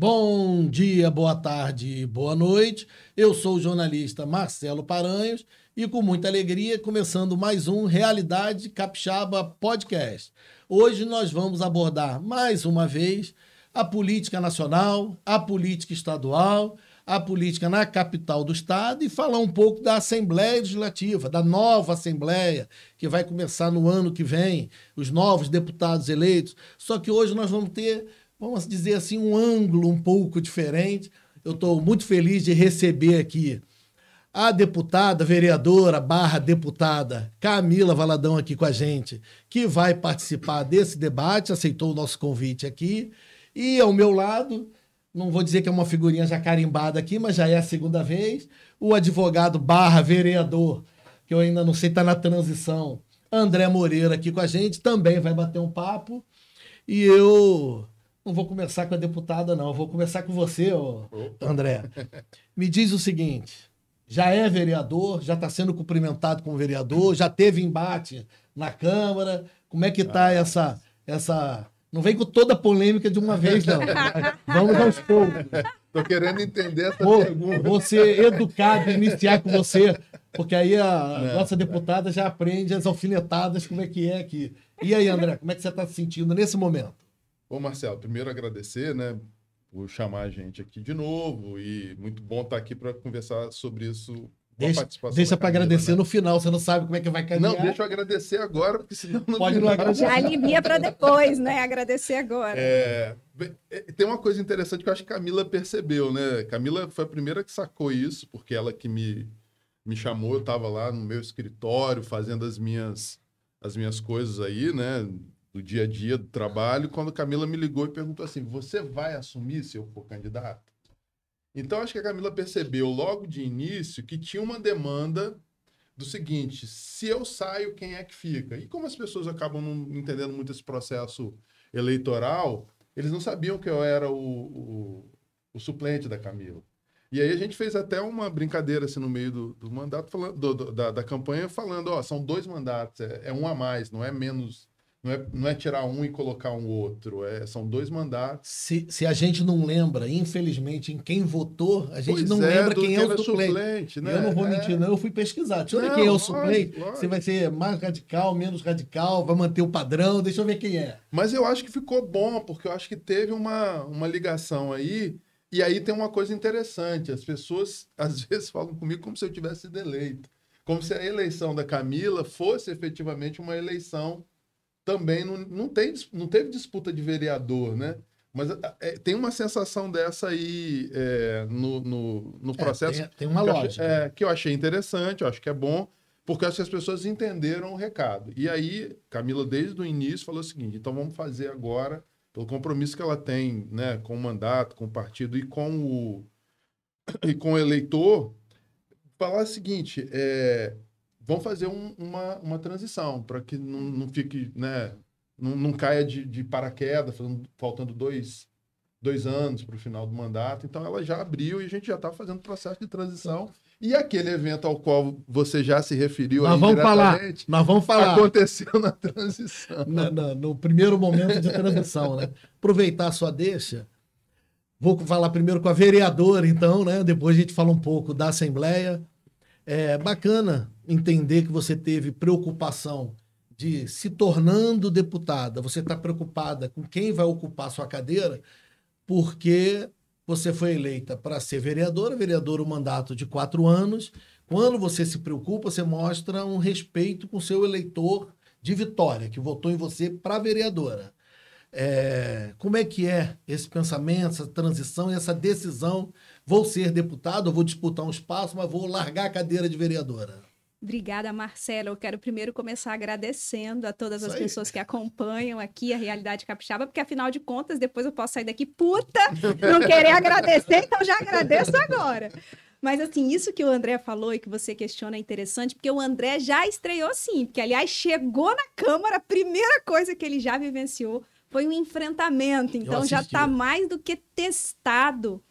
Bom dia, boa tarde, boa noite. Eu sou o jornalista Marcelo Paranhos e com muita alegria começando mais um Realidade Capixaba Podcast. Hoje nós vamos abordar mais uma vez a política nacional, a política estadual, a política na capital do estado e falar um pouco da Assembleia Legislativa, da nova Assembleia que vai começar no ano que vem, os novos deputados eleitos. Só que hoje nós vamos ter, vamos dizer assim, um ângulo um pouco diferente. Eu estou muito feliz de receber aqui a deputada, vereadora / deputada Camila Valadão aqui com a gente, que vai participar desse debate, aceitou o nosso convite aqui. E ao meu lado, não vou dizer que é uma figurinha já carimbada aqui, mas já é a segunda vez, o advogado / vereador, que eu ainda não sei, está na transição, André Moreira aqui com a gente, também vai bater um papo. E eu não vou começar com a deputada, não. Eu vou começar com você, André. Me diz o seguinte, já é vereador, já está sendo cumprimentado como vereador, já teve embate na Câmara. Como é que está essa... Não vem com toda a polêmica de uma vez, não. Vamos aos poucos. Estou querendo entender essa pergunta. Vou ser educado e iniciar com você, porque aí a nossa deputada já aprende as alfinetadas, como é que é aqui. E aí, André, como é que você está se sentindo nesse momento? Ô, Marcelo, primeiro agradecer, né, por chamar a gente aqui de novo e muito bom estar aqui para conversar sobre isso. Deixa para agradecer, né? No final, você não sabe como é que vai caminhar. Não, deixa eu agradecer agora, porque senão não pode não já alivia para depois, né? Agradecer agora. Tem uma coisa interessante que eu acho que a Camila percebeu, né? Camila foi a primeira que sacou isso, porque ela que me chamou, eu estava lá no meu escritório fazendo as minhas coisas aí, né? Do dia a dia do trabalho, quando a Camila me ligou e perguntou assim, você vai assumir se eu for candidato? Então, acho que a Camila percebeu logo de início que tinha uma demanda do seguinte, se eu saio, quem é que fica? E como as pessoas acabam não entendendo muito esse processo eleitoral, eles não sabiam que eu era o suplente da Camila. E aí a gente fez até uma brincadeira assim, no meio do mandato, da campanha, falando, são 2 mandatos, é um a mais, não é menos... Não é tirar um e colocar um outro. São 2 mandatos. Se a gente não lembra, infelizmente, em quem votou, a gente não lembra quem é o suplente. Né? Eu não vou mentir, não. Eu fui pesquisar. Deixa eu ver quem é o suplente. Você vai ser mais radical, menos radical, vai manter o padrão. Deixa eu ver quem é. Mas eu acho que ficou bom, porque eu acho que teve uma ligação aí. E aí tem uma coisa interessante. As pessoas, às vezes, falam comigo como se eu tivesse sido eleito. Como se a eleição da Camila fosse efetivamente uma eleição. Também não teve disputa de vereador, né? Mas tem uma sensação dessa aí no processo. Tem uma lógica. Que eu achei interessante, eu acho que é bom, porque acho que as pessoas entenderam o recado. E aí, Camila, desde o início, falou o seguinte, então vamos fazer agora, pelo compromisso que ela tem, né, com o mandato, com o partido e com o eleitor, falar o seguinte, vamos fazer uma transição para que não fique, né, não caia de paraquedas, faltando dois anos para o final do mandato. Então, ela já abriu e a gente já está fazendo o processo de transição. E aquele evento ao qual você já se referiu nós vamos falar. Aconteceu na transição. No primeiro momento de transição, né? Aproveitar a sua deixa. Vou falar primeiro com a vereadora, então, né? Depois a gente fala um pouco da Assembleia. É bacana entender que você teve preocupação de se tornando deputada, você está preocupada com quem vai ocupar sua cadeira, porque você foi eleita para ser vereadora, um mandato de 4 anos. Quando você se preocupa, você mostra um respeito com o seu eleitor de Vitória, que votou em você para vereadora. Como é que é esse pensamento, essa transição e essa decisão? Vou ser deputado, eu vou disputar um espaço, mas vou largar a cadeira de vereadora. Obrigada, Marcelo. Eu quero primeiro começar agradecendo a todas as pessoas que acompanham aqui a Realidade Capixaba, porque afinal de contas, depois eu posso sair daqui puta, não querer agradecer, então já agradeço agora. Mas assim, isso que o André falou e que você questiona é interessante, porque o André já estreou sim, porque aliás chegou na Câmara, a primeira coisa que ele já vivenciou foi um enfrentamento, então já está mais do que testado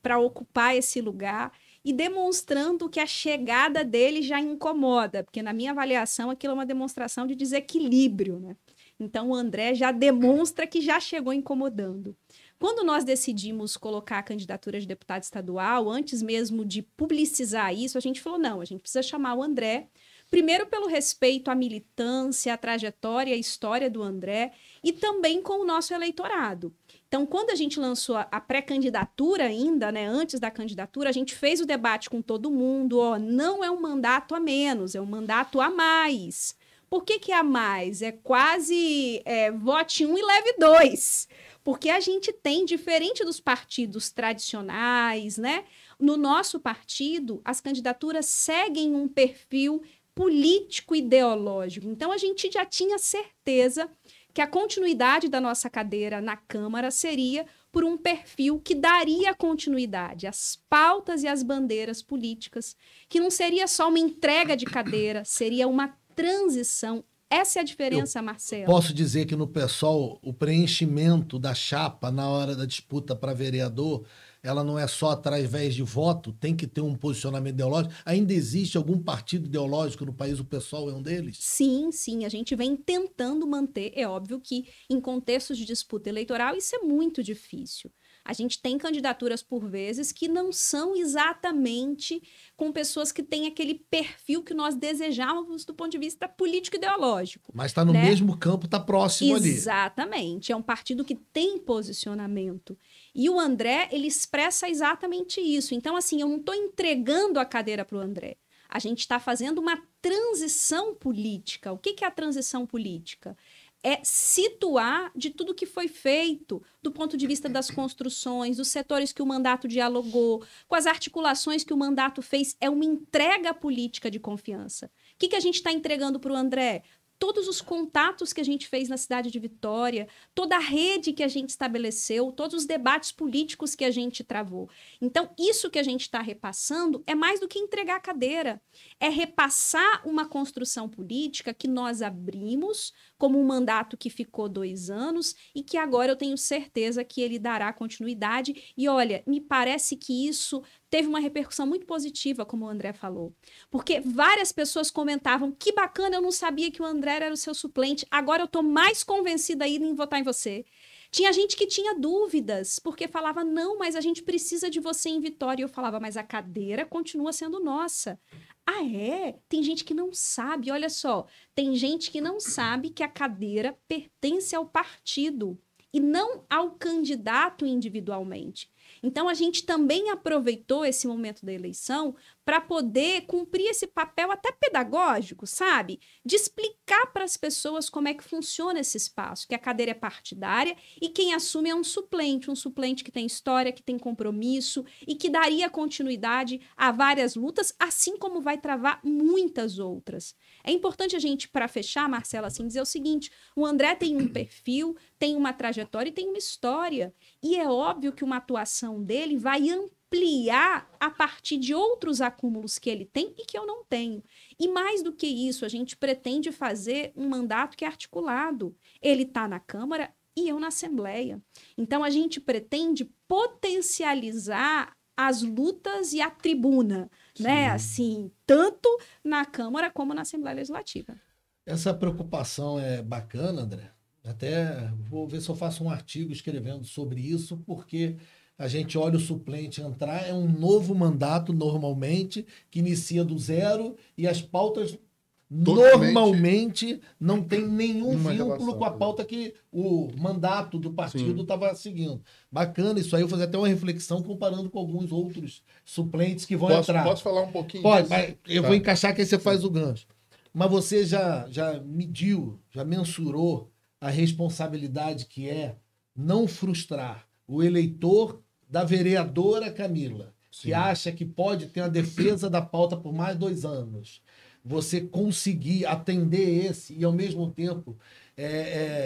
para ocupar esse lugar. E demonstrando que a chegada dele já incomoda, porque na minha avaliação aquilo é uma demonstração de desequilíbrio, né? Então o André já demonstra que já chegou incomodando. Quando nós decidimos colocar a candidatura de deputado estadual, antes mesmo de publicizar isso, a gente falou, não, a gente precisa chamar o André, primeiro pelo respeito à militância, à trajetória, à história do André, e também com o nosso eleitorado. Então, quando a gente lançou a pré-candidatura ainda, né, antes da candidatura, a gente fez o debate com todo mundo, ó, não é um mandato a menos, é um mandato a mais. Por que a mais? É quase vote 1 e leve 2. Porque a gente tem, diferente dos partidos tradicionais, né? No nosso partido, as candidaturas seguem um perfil político-ideológico. Então, a gente já tinha certeza que a continuidade da nossa cadeira na Câmara seria por um perfil que daria continuidade às pautas e às bandeiras políticas, que não seria só uma entrega de cadeira, seria uma transição. Essa é a diferença, Marcelo. Posso dizer que no PSOL, o preenchimento da chapa na hora da disputa para vereador, ela não é só através de voto, tem que ter um posicionamento ideológico. Ainda existe algum partido ideológico no país, o PSOL é um deles? Sim, sim, a gente vem tentando manter. É óbvio que em contextos de disputa eleitoral isso é muito difícil. A gente tem candidaturas, por vezes, que não são exatamente com pessoas que têm aquele perfil que nós desejávamos do ponto de vista político-ideológico. Mas está no mesmo campo, está próximo ali. Exatamente. É um partido que tem posicionamento. E o André, ele expressa exatamente isso. Então, assim, eu não estou entregando a cadeira para o André. A gente está fazendo uma transição política. O que é a transição política? É situar de tudo que foi feito do ponto de vista das construções, dos setores que o mandato dialogou, com as articulações que o mandato fez. É uma entrega política de confiança. O que a gente está entregando para o André? Todos os contatos que a gente fez na cidade de Vitória, toda a rede que a gente estabeleceu, todos os debates políticos que a gente travou. Então, isso que a gente está repassando é mais do que entregar a cadeira. É repassar uma construção política que nós abrimos como um mandato que ficou 2 anos e que agora eu tenho certeza que ele dará continuidade. E olha, me parece que isso teve uma repercussão muito positiva, como o André falou. Porque várias pessoas comentavam, que bacana, eu não sabia que o André era o seu suplente, agora eu estou mais convencida ainda em votar em você. Tinha gente que tinha dúvidas, porque falava, não, mas a gente precisa de você em Vitória. E eu falava, mas a cadeira continua sendo nossa. Ah, é? Tem gente que não sabe, olha só, tem gente que não sabe que a cadeira pertence ao partido e não ao candidato individualmente. Então, a gente também aproveitou esse momento da eleição para poder cumprir esse papel até pedagógico, sabe? De explicar para as pessoas como é que funciona esse espaço, que a cadeira é partidária e quem assume é um suplente que tem história, que tem compromisso e que daria continuidade a várias lutas, assim como vai travar muitas outras. É importante a gente, para fechar, Marcela, assim, dizer o seguinte, o André tem um perfil, tem uma trajetória e tem uma história. E é óbvio que uma atuação dele vai ampliar a partir de outros acúmulos que ele tem e que eu não tenho. E mais do que isso, a gente pretende fazer um mandato que é articulado. Ele está na Câmara e eu na Assembleia. Então, a gente pretende potencializar as lutas e a tribuna, né? Assim, tanto na Câmara como na Assembleia Legislativa. Essa preocupação é bacana, André. Até vou ver se eu faço um artigo escrevendo sobre isso, porque a gente olha o suplente entrar, é um novo mandato normalmente, que inicia do zero e as pautas normalmente não tem nenhum vínculo com a pauta que o mandato do partido estava seguindo. Bacana isso aí, eu vou fazer até uma reflexão comparando com alguns outros suplentes que vão entrar. Posso falar um pouquinho? Pode, mas eu vou encaixar que aí você faz o gancho. Mas você já mediu, já mensurou a responsabilidade que é não frustrar o eleitor da vereadora Camila, que acha que pode ter a defesa da pauta por mais 2 anos. Você conseguir atender esse e, ao mesmo tempo,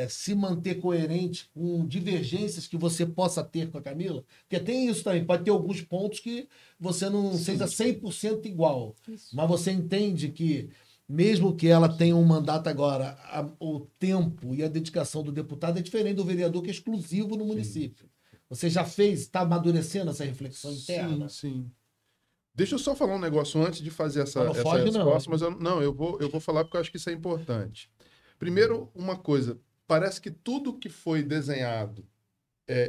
se manter coerente com divergências que você possa ter com a Camila, porque tem isso também, pode ter alguns pontos que você não seja 100% igual, mas você entende que mesmo que ela tenha um mandato agora, o tempo e a dedicação do deputado é diferente do vereador, que é exclusivo no município. Você já está amadurecendo essa reflexão interna? Sim. Deixa eu só falar um negócio antes de fazer essa resposta, mas eu vou falar porque eu acho que isso é importante. Primeiro, uma coisa, parece que tudo que foi desenhado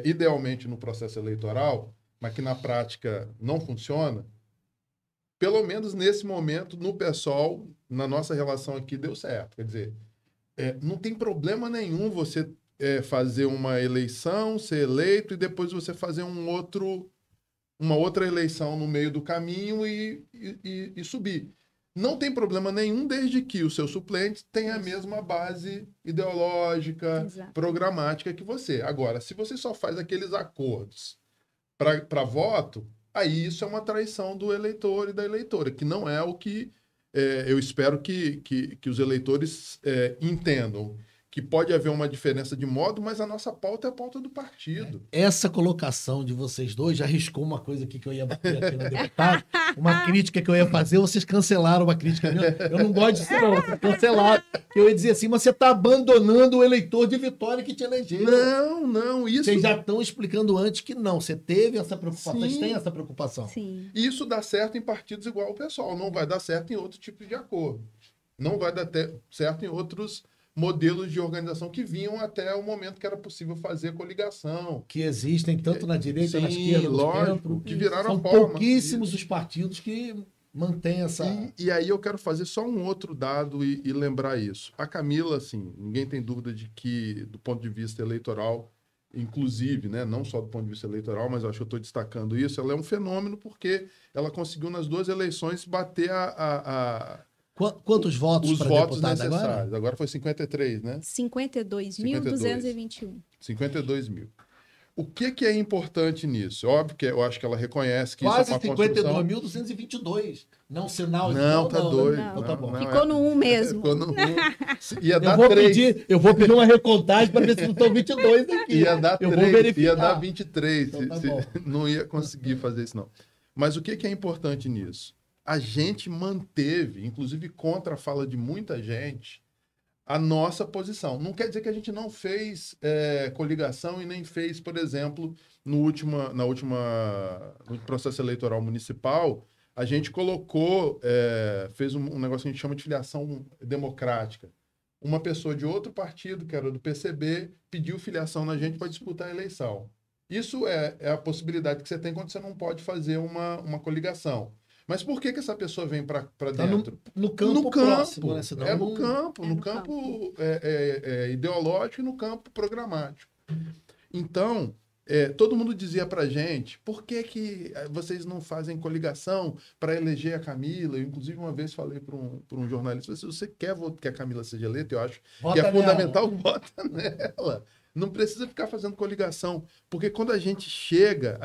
idealmente no processo eleitoral, mas que na prática não funciona, pelo menos nesse momento, no PSOL, na nossa relação aqui, deu certo. Quer dizer, não tem problema nenhum você fazer uma eleição, ser eleito, e depois você fazer uma outra eleição no meio do caminho e subir. Não tem problema nenhum, desde que o seu suplente tenha a mesma base ideológica, Exato. programática que você. Agora, se você só faz aqueles acordos para voto, aí isso é uma traição do eleitor e da eleitora, que não é o que eu espero que os eleitores entendam. Que pode haver uma diferença de modo, mas a nossa pauta é a pauta do partido. Essa colocação de vocês dois já arriscou uma coisa aqui que eu ia bater aqui na deputada, uma crítica que eu ia fazer, vocês cancelaram uma crítica minha. Eu não gosto disso, não. Vocês cancelaram. Eu ia dizer assim, mas você está abandonando o eleitor de Vitória que te elegeu. Não, isso... Vocês já estão explicando antes que não. Você teve essa preocupação, Sim. vocês têm essa preocupação. Sim. Isso dá certo em partidos igual o PSOL, não vai dar certo em outro tipo de acordo. Não vai dar certo em outros modelos de organização que vinham até o momento que era possível fazer coligação. Que existem tanto na direita, na esquerda, no lógico, centro. que viraram São a forma. pouquíssimos os partidos que mantêm essa... E aí eu quero fazer só um outro dado e lembrar isso. A Camila, assim, ninguém tem dúvida de que, do ponto de vista eleitoral, inclusive, né, não só do ponto de vista eleitoral, mas eu acho que eu estou destacando isso, ela é um fenômeno porque ela conseguiu nas 2 eleições bater Quantos votos os para votos deputado necessários. agora? Agora foi 53, né? 52.221. 52 mil. O que é importante nisso? Óbvio que eu acho que ela reconhece que Quase isso é uma construção... 52.222. Não sinal de Não, tá doido. Então tá bom. Não, Ficou no 1 mesmo. Ficou no 1. Ia dar 3. Eu vou pedir uma recontagem para ver se não estão 22 aqui. Ia dar 3. Eu vou verificar. Ia dar 23. Então tá se bom. não ia conseguir fazer isso, não. Mas o que é importante nisso? A gente manteve, inclusive contra a fala de muita gente, a nossa posição. Não quer dizer que a gente não fez coligação e nem fez, por exemplo, no processo eleitoral municipal, a gente colocou, fez um negócio que a gente chama de filiação democrática. Uma pessoa de outro partido, que era do PCB, pediu filiação na gente para disputar a eleição. Isso é a possibilidade que você tem quando você não pode fazer uma coligação. Mas por que essa pessoa vem para dentro? No campo próximo, né? Senão No campo ideológico e no campo programático. Então, todo mundo dizia para a gente, por que vocês não fazem coligação para eleger a Camila? Eu, inclusive, uma vez falei para um jornalista, se você quer que a Camila seja eleita, eu acho que é fundamental, vota nela. Não precisa ficar fazendo coligação, porque quando a gente chega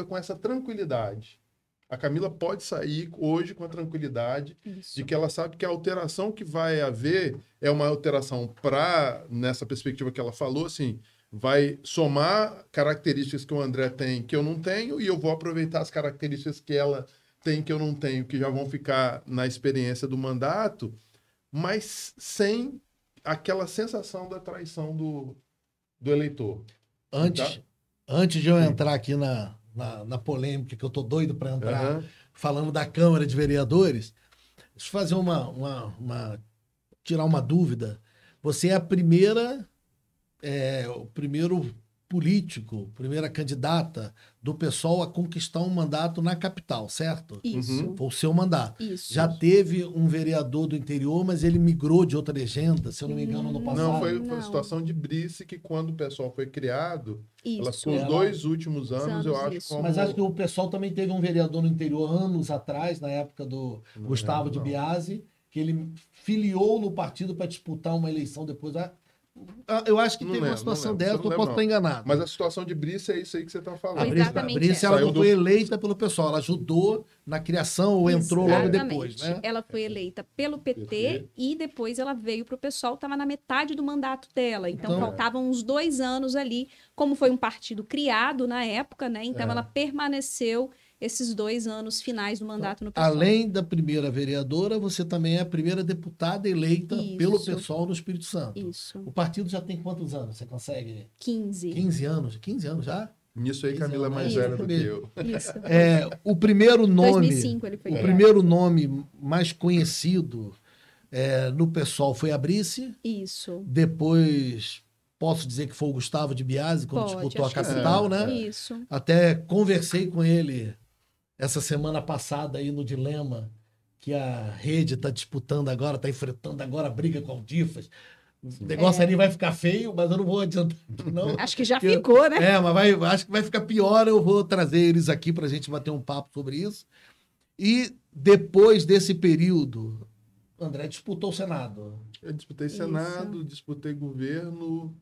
com essa tranquilidade. A Camila pode sair hoje com a tranquilidade de que ela sabe que a alteração que vai haver é uma alteração nessa perspectiva que ela falou, assim, vai somar características que o André tem que eu não tenho e eu vou aproveitar as características que ela tem que eu não tenho, que já vão ficar na experiência do mandato, mas sem aquela sensação da traição do eleitor. Antes de eu entrar aqui na polêmica, que eu tô doido para entrar, falando da Câmara de Vereadores, deixa eu fazer tirar uma dúvida. Você é o primeiro político, primeira candidata do PSOL a conquistar um mandato na capital, certo? Isso. Foi o seu mandato. Isso. Já teve um vereador do interior, mas ele migrou de outra legenda, se eu não me engano, no passado. Não, foi a situação de Brice, que quando o PSOL foi criado, ela ficou os 2 últimos anos, eu acho. Isso. Mas acho que o PSOL também teve um vereador no interior anos atrás, na época do Gustavo de Biasi, que ele filiou no partido para disputar uma eleição depois. Eu acho que teve uma situação dessa, eu posso estar enganado. Mas a situação de Brice é isso aí que você está falando. A Brice ela não foi eleita pelo pessoal, ela ajudou na criação ou entrou logo depois, né? Ela foi eleita pelo PT e depois ela veio para o PSOL, estava na metade do mandato dela. Então faltavam uns 2 anos ali, como foi um partido criado na época, né? Então ela permaneceu esses 2 anos finais do mandato no PSOL. Além da primeira vereadora, você também é a primeira deputada eleita pelo PSOL no Espírito Santo. Isso. O partido já tem quantos anos? Você consegue? 15. 15 anos? 15 anos já? Nisso aí, Camila é mais velha do que eu. Isso. O primeiro nome... 2005 ele foi. O primeiro nome mais conhecido no PSOL foi a Brice. Isso. Depois posso dizer que foi o Gustavo de Biasi, quando Pode, disputou a acho que capital, sim. né? Isso. Até conversei com ele essa semana passada aí no Dilema, que a rede está disputando agora, está enfrentando agora a briga com o Difas. O negócio ali vai ficar feio, mas eu não vou adiantar, não. Acho que já ficou, né? Mas acho que vai ficar pior. Eu vou trazer eles aqui para a gente bater um papo sobre isso. E depois desse período, André disputou o Senado. Eu disputei Senado, disputei governo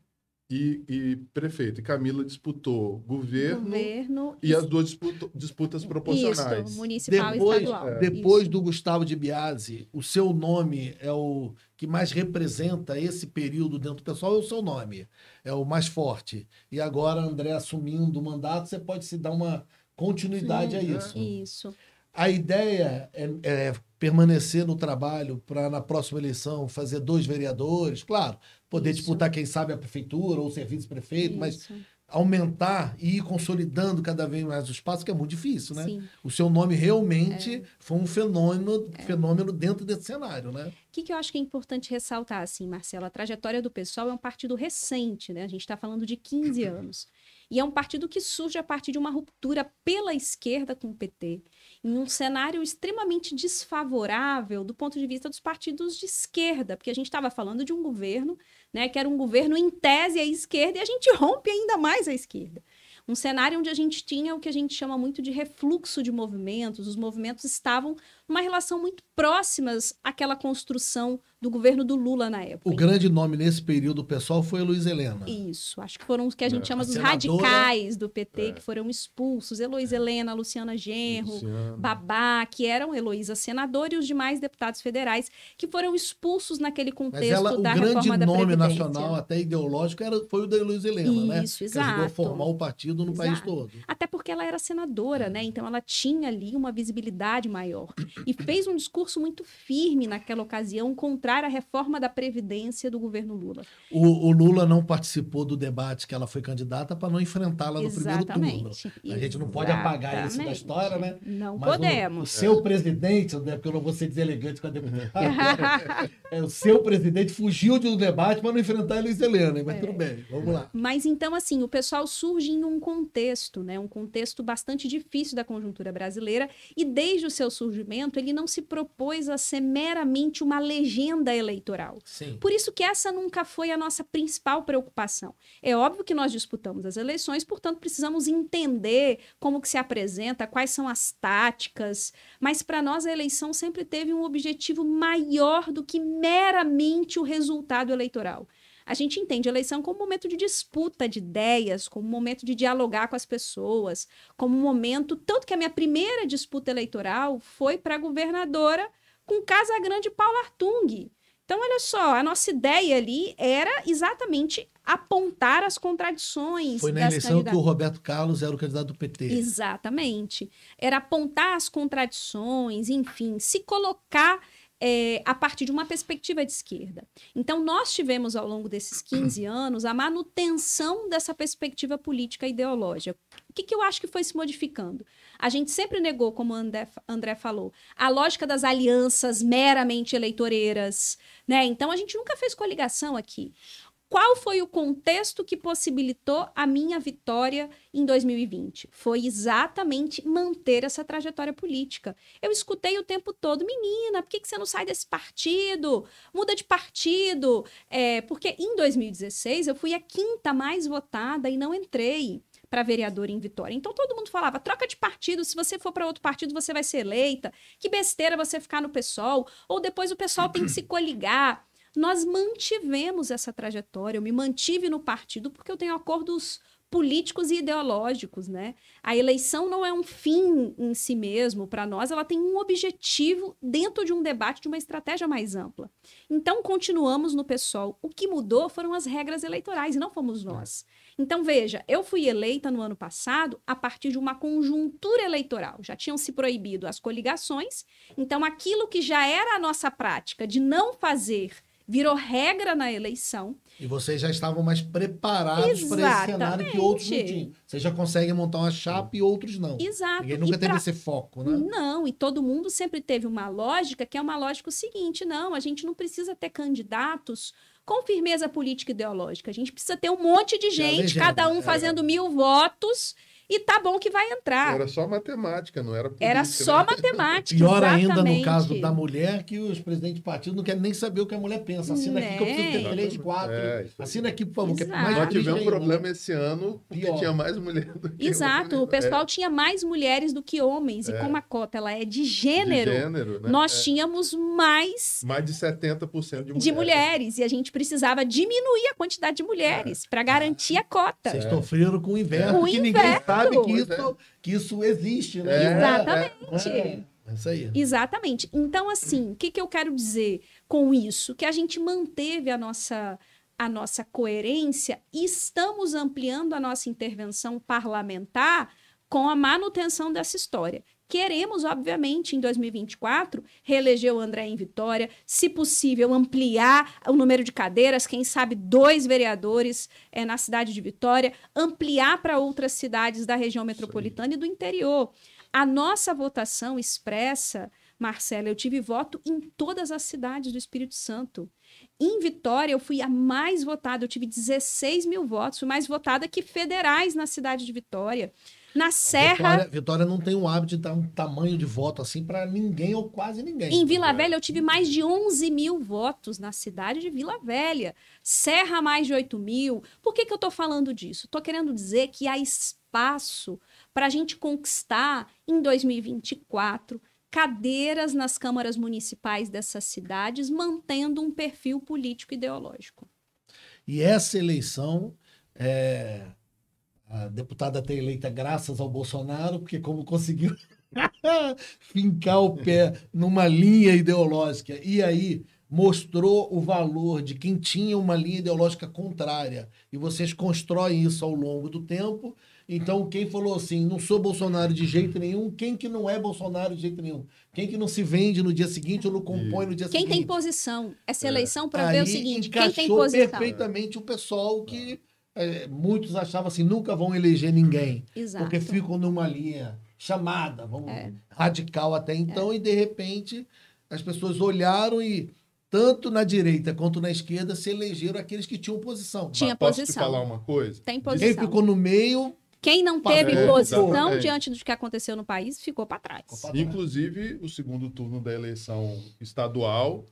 e prefeito. E Camila disputou governo e as duas disputas proporcionais. Isso, municipal e estadual. Depois do Gustavo de Biasi, o seu nome é o que mais representa esse período dentro do pessoal, é o seu nome. É o mais forte. E agora, André assumindo o mandato, você pode se dar uma continuidade a isso. Isso. A ideia é permanecer no trabalho para, na próxima eleição, fazer 2 vereadores, claro, poder disputar, quem sabe, a prefeitura ou o serviço prefeito, mas aumentar e ir consolidando cada vez mais o espaço, que é muito difícil, né? Sim. O seu nome realmente foi um fenômeno dentro desse cenário, né? O que eu acho que é importante ressaltar, assim, Marcelo? A trajetória do PSOL é um partido recente, né? A gente está falando de 15 anos. E é um partido que surge a partir de uma ruptura pela esquerda com o PT, em um cenário extremamente desfavorável do ponto de vista dos partidos de esquerda, porque a gente estava falando de um governo, né, que era um governo em tese à esquerda, e a gente rompe ainda mais à esquerda. Um cenário onde a gente tinha o que a gente chama muito de refluxo de movimentos. Os movimentos estavam numa relação muito próximas àquela construção do governo do Lula na época. O grande nome nesse período, pessoal, foi a Heloísa Helena. Isso, acho que foram os que a gente chama dos senadora, radicais do PT, que foram expulsos. Heloísa Helena, Luciana Genro, Babá, que eram Heloísa senadora, e os demais deputados federais, que foram expulsos naquele contexto da reforma da Previdência. O grande nome nacional, até ideológico, foi o da Heloísa Helena, né? Isso, exato. Que ajudou a formar o partido no país todo. Até porque ela era senadora, né? Então ela tinha ali uma visibilidade maior. E fez um discurso muito firme naquela ocasião, contrário à reforma da Previdência do governo Lula. O Lula não participou do debate que ela foi candidata para não enfrentá-la no primeiro turno. A gente não pode apagar isso da história, né? Não mas podemos. O seu presidente, porque eu não vou ser deselegante com a deputada, o seu presidente fugiu de um debate para não enfrentar a Heloísa Helena, mas tudo bem, vamos lá. Mas então, assim, o pessoal surge em um contexto, né? Um contexto bastante difícil da conjuntura brasileira, e desde o seu surgimento ele não se propôs a ser meramente uma legenda eleitoral. Sim. Por isso que essa nunca foi a nossa principal preocupação. É óbvio que nós disputamos as eleições, portanto precisamos entender como que se apresenta, quais são as táticas, mas para nós a eleição sempre teve um objetivo maior do que meramente o resultado eleitoral. A gente entende a eleição como um momento de disputa de ideias, como um momento de dialogar com as pessoas, como um momento... Tanto que a minha primeira disputa eleitoral foi para governadora com Casagrande e Paulo Artung. Então, olha só, a nossa ideia ali era exatamente apontar as contradições. Foi na eleição que o Roberto Carlos era o candidato do PT. Exatamente. Era apontar as contradições, enfim, se colocar... a partir de uma perspectiva de esquerda. Então, nós tivemos, ao longo desses 15 anos, a manutenção dessa perspectiva política e ideológica. O que eu acho que foi se modificando? A gente sempre negou, como o André falou, a lógica das alianças meramente eleitoreiras, né? Então, a gente nunca fez coligação aqui. Qual foi o contexto que possibilitou a minha vitória em 2020? Foi exatamente manter essa trajetória política. Eu escutei o tempo todo, menina, por que você não sai desse partido? Muda de partido. Porque em 2016 eu fui a 5ª mais votada e não entrei para vereadora em Vitória. Então todo mundo falava, troca de partido, se você for para outro partido você vai ser eleita. Que besteira você ficar no PSOL, ou depois o PSOL tem que se coligar. Nós mantivemos essa trajetória, eu me mantive no partido porque eu tenho acordos políticos e ideológicos, né? A eleição não é um fim em si mesmo, para nós ela tem um objetivo dentro de um debate, de uma estratégia mais ampla. Então, continuamos no PSOL. O que mudou foram as regras eleitorais e não fomos nós. Então, veja, eu fui eleita no ano passado a partir de uma conjuntura eleitoral. Já tinham se proibido as coligações, então aquilo que já era a nossa prática de não fazer virou regra na eleição. E vocês já estavam mais preparados para esse cenário que outros não tinham. Vocês já conseguem montar uma chapa e outros não. Exato. Ninguém nunca teve esse foco, né? Não, e todo mundo sempre teve uma lógica que é uma lógica o seguinte, não, a gente não precisa ter candidatos com firmeza política e ideológica. A gente precisa ter um monte de gente, legenda, cada um fazendo 1000 votos, e tá bom que vai entrar. Era só matemática, não era política. Era só matemática, Pior exatamente. ainda no caso da mulher, que os presidentes de partido não querem nem saber o que a mulher pensa. Assina aqui que eu preciso ter 3 de 4. Assina aqui, por favor. Que é mais Nós tivemos um ainda, problema né? esse ano, porque Pior. tinha mais mulher do que Exato, homem. o pessoal tinha mais mulheres do que homens, e como a cota ela é de gênero, né? nós tínhamos mais de 70% de mulheres, e a gente precisava diminuir a quantidade de mulheres para garantir a cota. Vocês sofreram com o inverno, Com o que ninguém inverno. sabe Pois que isso existe, né? Exatamente. É isso aí. Exatamente. Então, assim, o que eu quero dizer com isso? Que a gente manteve a nossa coerência e estamos ampliando a nossa intervenção parlamentar com a manutenção dessa história. Queremos, obviamente, em 2024, reeleger o André em Vitória, se possível, ampliar o número de cadeiras, quem sabe 2 vereadores na cidade de Vitória, ampliar para outras cidades da região metropolitana e do interior. A nossa votação expressa, Marcela, eu tive voto em todas as cidades do Espírito Santo. Em Vitória, eu fui a mais votada, eu tive 16 mil votos, fui mais votada que federais na cidade de Vitória. Na Serra... Vitória não tem o hábito de dar um tamanho de voto assim para ninguém ou quase ninguém. Em Vila Velha, eu tive mais de 11 mil votos na cidade de Vila Velha. Serra, mais de 8 mil. Por que eu estou falando disso? Estou querendo dizer que há espaço para a gente conquistar, em 2024, cadeiras nas câmaras municipais dessas cidades, mantendo um perfil político ideológico. E essa eleição... A deputada ter eleita graças ao Bolsonaro, porque como conseguiu fincar o pé numa linha ideológica e aí mostrou o valor de quem tinha uma linha ideológica contrária. E vocês constroem isso ao longo do tempo. Então, quem falou assim, não sou Bolsonaro de jeito nenhum, quem que não é Bolsonaro de jeito nenhum? Quem que não se vende no dia seguinte ou não compõe no dia seguinte? Quem tem posição? Essa eleição para ver o seguinte, quem tem encaixou posição? perfeitamente o pessoal que... muitos achavam assim, nunca vão eleger ninguém. Exato. Porque ficam numa linha chamada, radical até então, e de repente as pessoas olharam e, tanto na direita quanto na esquerda, se elegeram aqueles que tinham posição. Tinha Posso posição. te falar uma coisa? Tem posição. Quem ficou no meio... Quem não teve Passou. posição diante do que aconteceu no país, ficou para trás. Inclusive, o segundo turno da eleição estadual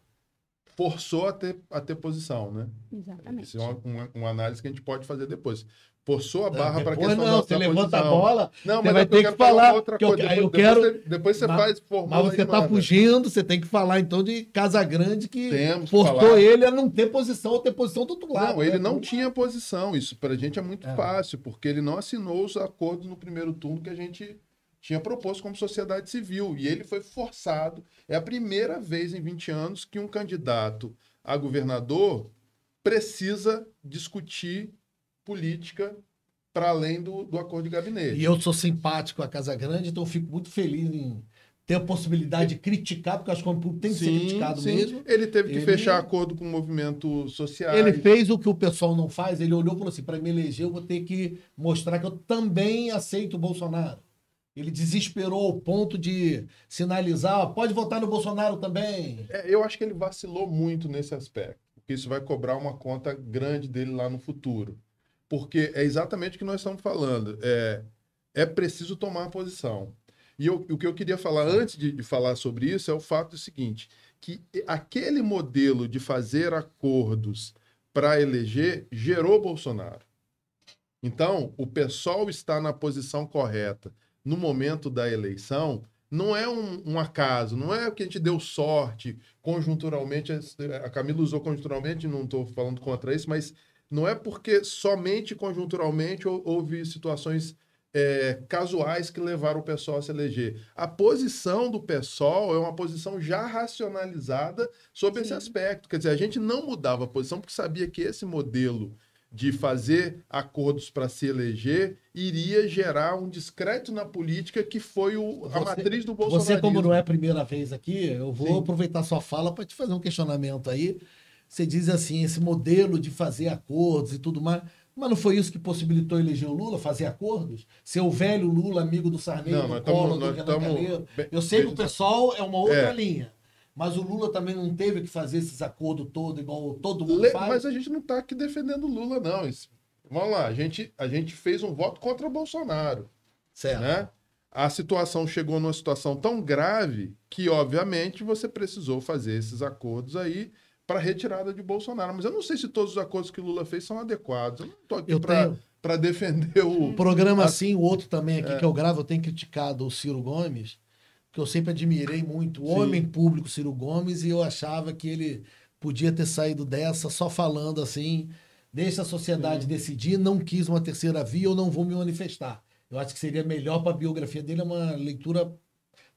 forçou a ter posição, né? Exatamente. Isso é uma análise que a gente pode fazer depois. Forçou a barra para a Depois questão não, da você levanta posição. a bola, Não, você mas vai eu ter quero que falar. outra Que coisa. eu quero... Depois você faz formula. Mas você está fugindo, você tem que falar então de Casagrande, que Temos que forçou falar. ele a não ter posição ou ter posição do outro lado. Não, ele né? não tinha posição. Isso para a gente é muito fácil, porque ele não assinou os acordos no primeiro turno que a gente tinha proposto como sociedade civil. E ele foi forçado. É a primeira vez em 20 anos que um candidato a governador precisa discutir política para além do acordo de gabinete. E eu sou simpático a Casagrande, então eu fico muito feliz em ter a possibilidade de criticar, porque eu acho que o público tem que ser criticado mesmo. Ele teve que fechar acordo com o movimento social. Ele fez o que o pessoal não faz, ele olhou e falou assim, para me eleger eu vou ter que mostrar que eu também aceito o Bolsonaro. Ele desesperou ao ponto de sinalizar, pode votar no Bolsonaro também. Eu acho que ele vacilou muito nesse aspecto, porque isso vai cobrar uma conta grande dele lá no futuro. Porque é exatamente o que nós estamos falando. É preciso tomar uma posição. E o que eu queria falar antes de falar sobre isso é o fato do seguinte, que aquele modelo de fazer acordos para eleger gerou Bolsonaro. Então, o PSOL está na posição correta no momento da eleição, não é um acaso, não é que a gente deu sorte conjunturalmente, a Camila usou conjunturalmente, não estou falando contra isso, mas não é porque somente conjunturalmente houve situações casuais que levaram o PSOL a se eleger. A posição do PSOL é uma posição já racionalizada sobre esse aspecto. Quer dizer, a gente não mudava a posição porque sabia que esse modelo de fazer acordos para se eleger iria gerar um descrédito na política que foi a matriz do bolsonarismo. Você, como não é a primeira vez aqui, eu vou aproveitar sua fala para te fazer um questionamento aí. Você diz assim, esse modelo de fazer acordos e tudo mais, mas não foi isso que possibilitou eleger o Lula, fazer acordos? Ser o velho Lula, amigo do Sarney, do Collor, do Renan Calheiros. Eu sei que o pessoal é uma outra linha. mas o Lula também não teve que fazer esses acordos todos, igual todo mundo faz. Mas a gente não está aqui defendendo o Lula, não. Vamos lá, a gente fez um voto contra o Bolsonaro. Certo. Né? A situação chegou numa situação tão grave que, obviamente, você precisou fazer esses acordos aí para retirada de Bolsonaro. Mas eu não sei se todos os acordos que o Lula fez são adequados. Eu não estou aqui para defender o... programa assim, o outro também aqui que eu gravo, eu tenho criticado o Ciro Gomes, que eu sempre admirei muito, o homem público Ciro Gomes, e eu achava que ele podia ter saído dessa só falando assim, deixa a sociedade decidir, não quis uma terceira via, eu não vou me manifestar. Eu acho que seria melhor para a biografia dele, é uma leitura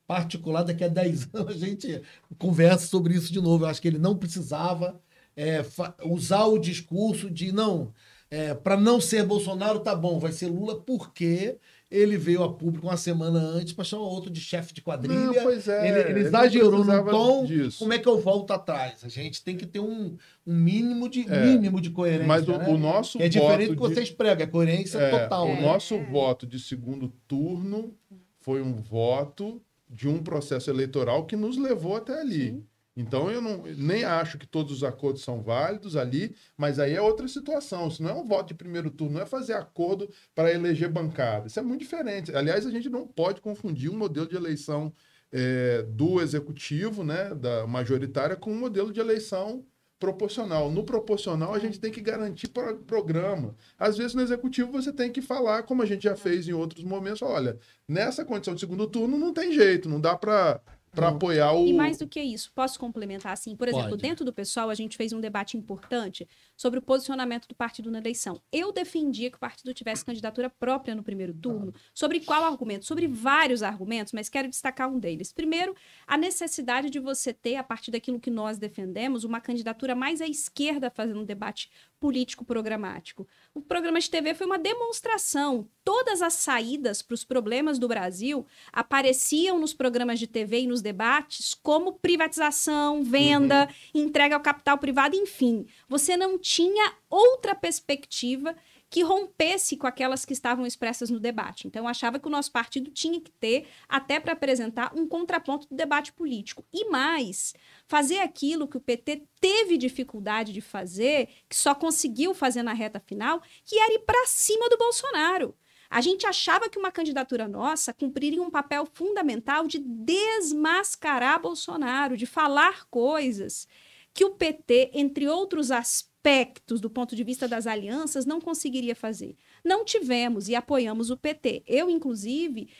particular. Daqui a 10 anos a gente conversa sobre isso de novo. Eu acho que ele não precisava usar o discurso de para não ser Bolsonaro, tá bom, vai ser Lula, porque ele veio a público uma semana antes para chamar outro de chefe de quadrilha. Não, pois é, ele exagerou no tom. Disso. Como é que eu volto atrás? A gente tem que ter um mínimo de coerência. Mas o nosso voto... É diferente do que vocês pregam, é coerência total. O nosso voto de segundo turno foi um voto de um processo eleitoral que nos levou até ali. Sim. Então, eu nem acho que todos os acordos são válidos ali, mas aí é outra situação. Isso não é um voto de primeiro turno, não é fazer acordo para eleger bancada. Isso é muito diferente. Aliás, a gente não pode confundir um modelo de eleição do executivo, né, da majoritária, com um modelo de eleição proporcional. No proporcional, a gente tem que garantir programa. Às vezes, no executivo, você tem que falar, como a gente já fez em outros momentos, olha, nessa condição de segundo turno não tem jeito, não dá para apoiar o... E mais do que isso, posso complementar assim? Por exemplo, dentro do pessoal, a gente fez um debate importante sobre o posicionamento do partido na eleição. Eu defendia que o partido tivesse candidatura própria no primeiro turno. Sobre qual argumento? Sobre vários argumentos, mas quero destacar um deles. Primeiro, a necessidade de você ter, a partir daquilo que nós defendemos, uma candidatura mais à esquerda fazendo um debate político programático. O programa de TV foi uma demonstração. Todas as saídas para os problemas do Brasil apareciam nos programas de TV e nos debates como privatização, venda, entrega ao capital privado, enfim. Você não tinha outra perspectiva que rompesse com aquelas que estavam expressas no debate. Então, eu achava que o nosso partido tinha que ter, até para apresentar, um contraponto do debate político. E mais, fazer aquilo que o PT teve dificuldade de fazer, que só conseguiu fazer na reta final, que era ir para cima do Bolsonaro. A gente achava que uma candidatura nossa cumpriria um papel fundamental de desmascarar Bolsonaro, de falar coisas que o PT, entre outros aspectos do ponto de vista das alianças, não conseguiria fazer. Não tivemos e apoiamos o PT. Eu, inclusive,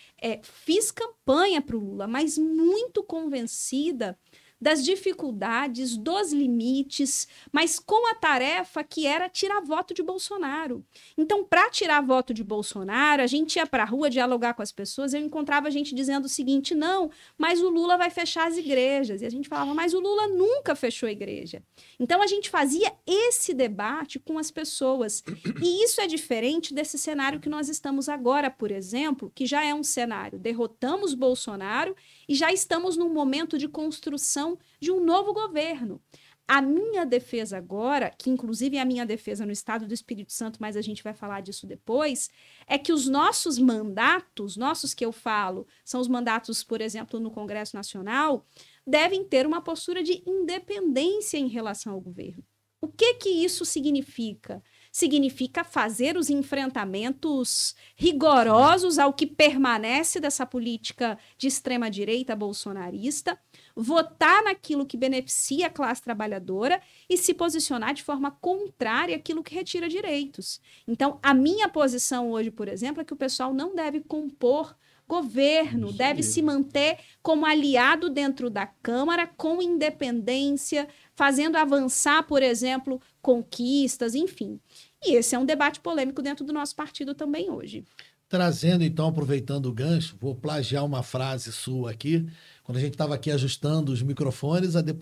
fiz campanha para o Lula, mas muito convencida das dificuldades, dos limites, mas com a tarefa que era tirar voto de Bolsonaro. Então, para tirar voto de Bolsonaro, a gente ia para a rua dialogar com as pessoas, eu encontrava gente dizendo o seguinte, não, mas o Lula vai fechar as igrejas. E a gente falava, mas o Lula nunca fechou a igreja. Então, a gente fazia esse debate com as pessoas. E isso é diferente desse cenário que nós estamos agora, por exemplo, que já é um cenário, derrotamos Bolsonaro e já estamos num momento de construção de um novo governo. A minha defesa agora, que inclusive é a minha defesa no estado do Espírito Santo, mas a gente vai falar disso depois, é que os nossos mandatos, nossos que eu falo, são os mandatos, por exemplo, no Congresso Nacional, devem ter uma postura de independência em relação ao governo. O que isso significa? Significa fazer os enfrentamentos rigorosos ao que permanece dessa política de extrema-direita bolsonarista, votar naquilo que beneficia a classe trabalhadora e se posicionar de forma contrária àquilo que retira direitos. Então, a minha posição hoje, por exemplo, é que o pessoal não deve compor governo, deve se manter como aliado dentro da Câmara, com independência, fazendo avançar, por exemplo, conquistas, enfim. E esse é um debate polêmico dentro do nosso partido também hoje. Trazendo, então, aproveitando o gancho, vou plagiar uma frase sua aqui. Quando a gente estava aqui ajustando os microfones, a gente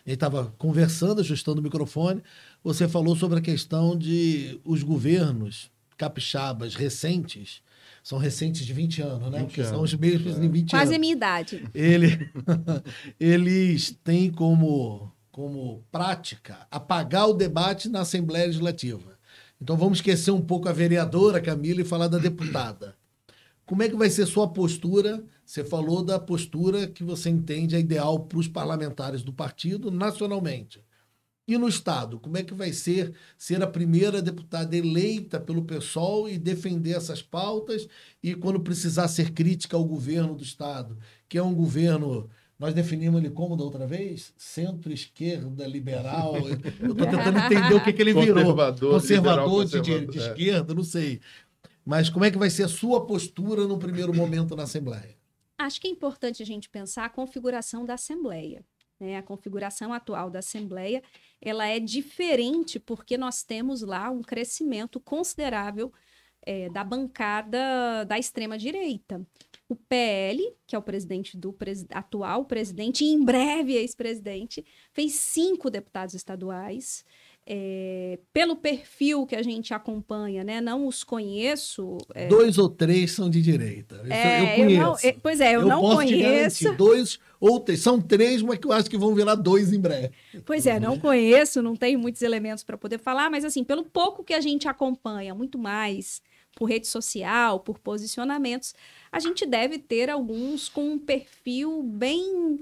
estava conversando, ajustando o microfone, você falou sobre a questão de os governos capixabas recentes, são recentes de 20 anos, né? Porque são os mesmos em 20 anos. Quase a minha idade. Eles têm como prática apagar o debate na Assembleia Legislativa. Então vamos esquecer um pouco a vereadora Camila e falar da deputada. como é que vai ser sua postura? Você falou da postura que você entende é ideal para os parlamentares do partido nacionalmente. E no Estado, como é que vai ser a primeira deputada eleita pelo PSOL e defender essas pautas e quando precisar ser crítica ao governo do Estado, que é um governo, nós definimos ele como da outra vez? Centro-esquerda, liberal. Eu estou tentando entender o que ele virou. Conservador de esquerda, não sei. Mas como é que vai ser a sua postura no primeiro momento na Assembleia? Acho que é importante a gente pensar a configuração da Assembleia. A configuração atual da Assembleia, ela é diferente porque nós temos lá um crescimento considerável da bancada da extrema-direita. O PL, que é o presidente atual presidente, e em breve ex-presidente, fez 5 deputados estaduais. Pelo perfil que a gente acompanha, né? Não os conheço. 2 ou 3 são de direita. Eu conheço. Eu não posso conheço. Te garantir, 2 ou 3. São 3, mas que eu acho que vão virar 2 em breve. Pois é, não conheço, não tenho muitos elementos para poder falar, mas assim, pelo pouco que a gente acompanha, muito mais por rede social, por posicionamentos, a gente deve ter alguns com um perfil bem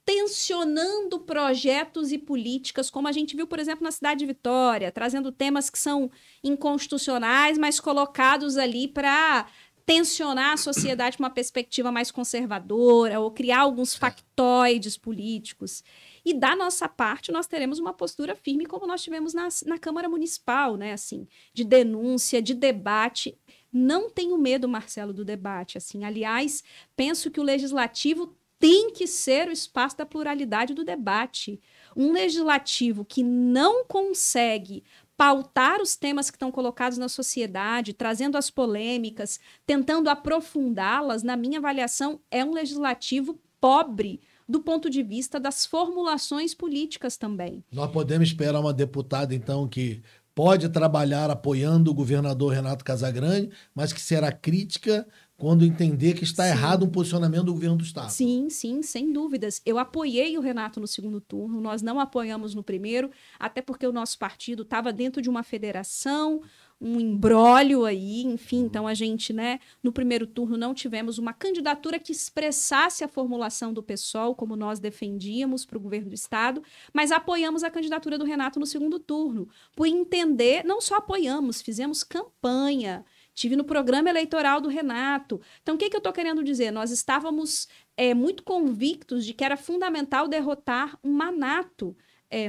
tensionando projetos e políticas, como a gente viu, por exemplo, na cidade de Vitória, trazendo temas que são inconstitucionais, mas colocados ali para tensionar a sociedade com uma perspectiva mais conservadora, ou criar alguns factoides políticos. E da nossa parte, nós teremos uma postura firme, como nós tivemos na Câmara Municipal, né? Assim, de denúncia, de debate. Não tenho medo, Marcelo, do debate. Assim. Aliás, penso que o Legislativo tem que ser o espaço da pluralidade do debate. Um legislativo que não consegue pautar os temas que estão colocados na sociedade, trazendo as polêmicas, tentando aprofundá-las, na minha avaliação, é um legislativo pobre do ponto de vista das formulações políticas também. Nós podemos esperar uma deputada, então, que pode trabalhar apoiando o governador Renato Casagrande, mas que será crítica quando entender que está errado um posicionamento do governo do Estado. Sim, sem dúvidas. Eu apoiei o Renato no segundo turno, nós não apoiamos no primeiro, até porque o nosso partido estava dentro de uma federação, um imbróglio aí, enfim, então a gente, né, no primeiro turno não tivemos uma candidatura que expressasse a formulação do PSOL, como nós defendíamos para o governo do Estado, mas apoiamos a candidatura do Renato no segundo turno, por entender, não só apoiamos, fizemos campanha, estive no programa eleitoral do Renato. Então, o que eu estou querendo dizer? Nós estávamos muito convictos de que era fundamental derrotar um Manato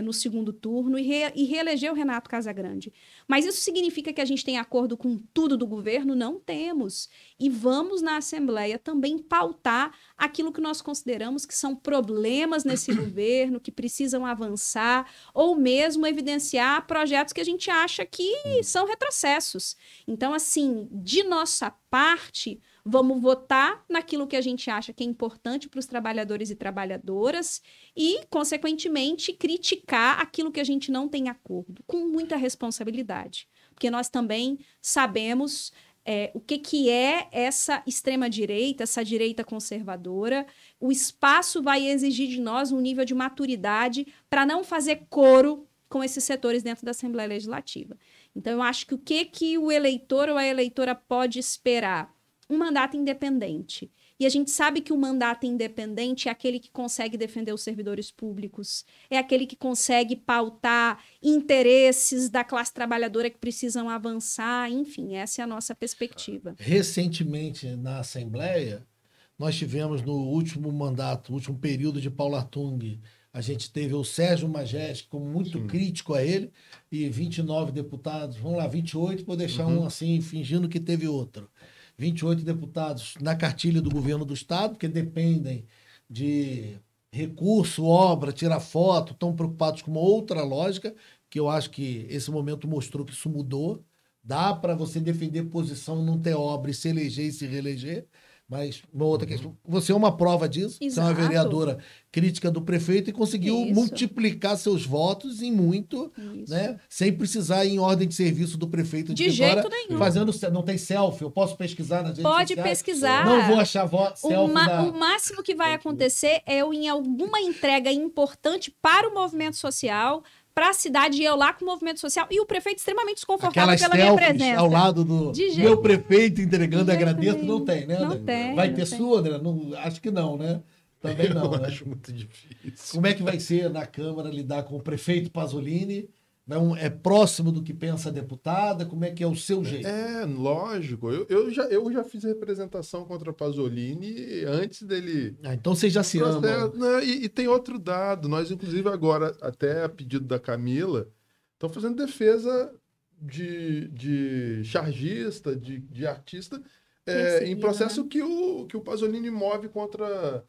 no segundo turno e reeleger o Renato Casagrande. Mas isso significa que a gente tem acordo com tudo do governo? Não temos. E vamos, na Assembleia, também pautar aquilo que nós consideramos que são problemas nesse governo, que precisam avançar, ou mesmo evidenciar projetos que a gente acha que são retrocessos. Então, assim, de nossa parte, vamos votar naquilo que a gente acha que é importante para os trabalhadores e trabalhadoras e, consequentemente, criticar aquilo que a gente não tem acordo, com muita responsabilidade. Porque nós também sabemos o que é essa extrema-direita, essa direita conservadora. O espaço vai exigir de nós um nível de maturidade para não fazer coro com esses setores dentro da Assembleia Legislativa. Então, eu acho que o que o eleitor ou a eleitora pode esperar? Um mandato independente. E a gente sabe que o mandato independente é aquele que consegue defender os servidores públicos, é aquele que consegue pautar interesses da classe trabalhadora que precisam avançar, enfim, essa é a nossa perspectiva. Recentemente, na Assembleia, nós tivemos no último mandato, no último período de Paulo Artung, a gente teve o Sérgio Magés como muito crítico a ele, e 29 deputados, vamos lá, 28, vou deixar um assim, fingindo que teve outro. 28 deputados na cartilha do governo do Estado, que dependem de recurso, obra, tirar foto, estão preocupados com uma outra lógica, que eu acho que esse momento mostrou que isso mudou. Dá para você defender posição, não ter obra e se eleger e se reeleger. Mas uma outra questão, você é uma prova disso, você é uma vereadora crítica do prefeito e conseguiu multiplicar seus votos em muito, né? Sem precisar ir em ordem de serviço do prefeito de Vitória. Jeito nenhum. Fazendo, não tem selfie, eu posso pesquisar nas redes sociais? Pode pesquisar. Não vou achar selfie O máximo que vai acontecer é eu, em alguma entrega importante para o movimento social, para a cidade, eu lá com o movimento social, e o prefeito extremamente desconfortável Aquelas pela minha selfies presença. ao lado do De jeito meu prefeito entregando de jeito agradeço, nenhum. não tem, né? Não André? tem, Vai não ter tem. sua, André? Não, acho que não, né? Também não, Eu né? acho muito difícil. Como é que vai ser na Câmara lidar com o prefeito Pasolini? É próximo do que pensa a deputada? Como é que é o seu jeito? Lógico. Eu já fiz representação contra Pasolini antes dele. Então vocês já se amam. Não, e tem outro dado. Nós, inclusive, agora, até a pedido da Camila, estamos fazendo defesa de chargista, de artista, em processo, né? que o Pasolini move contra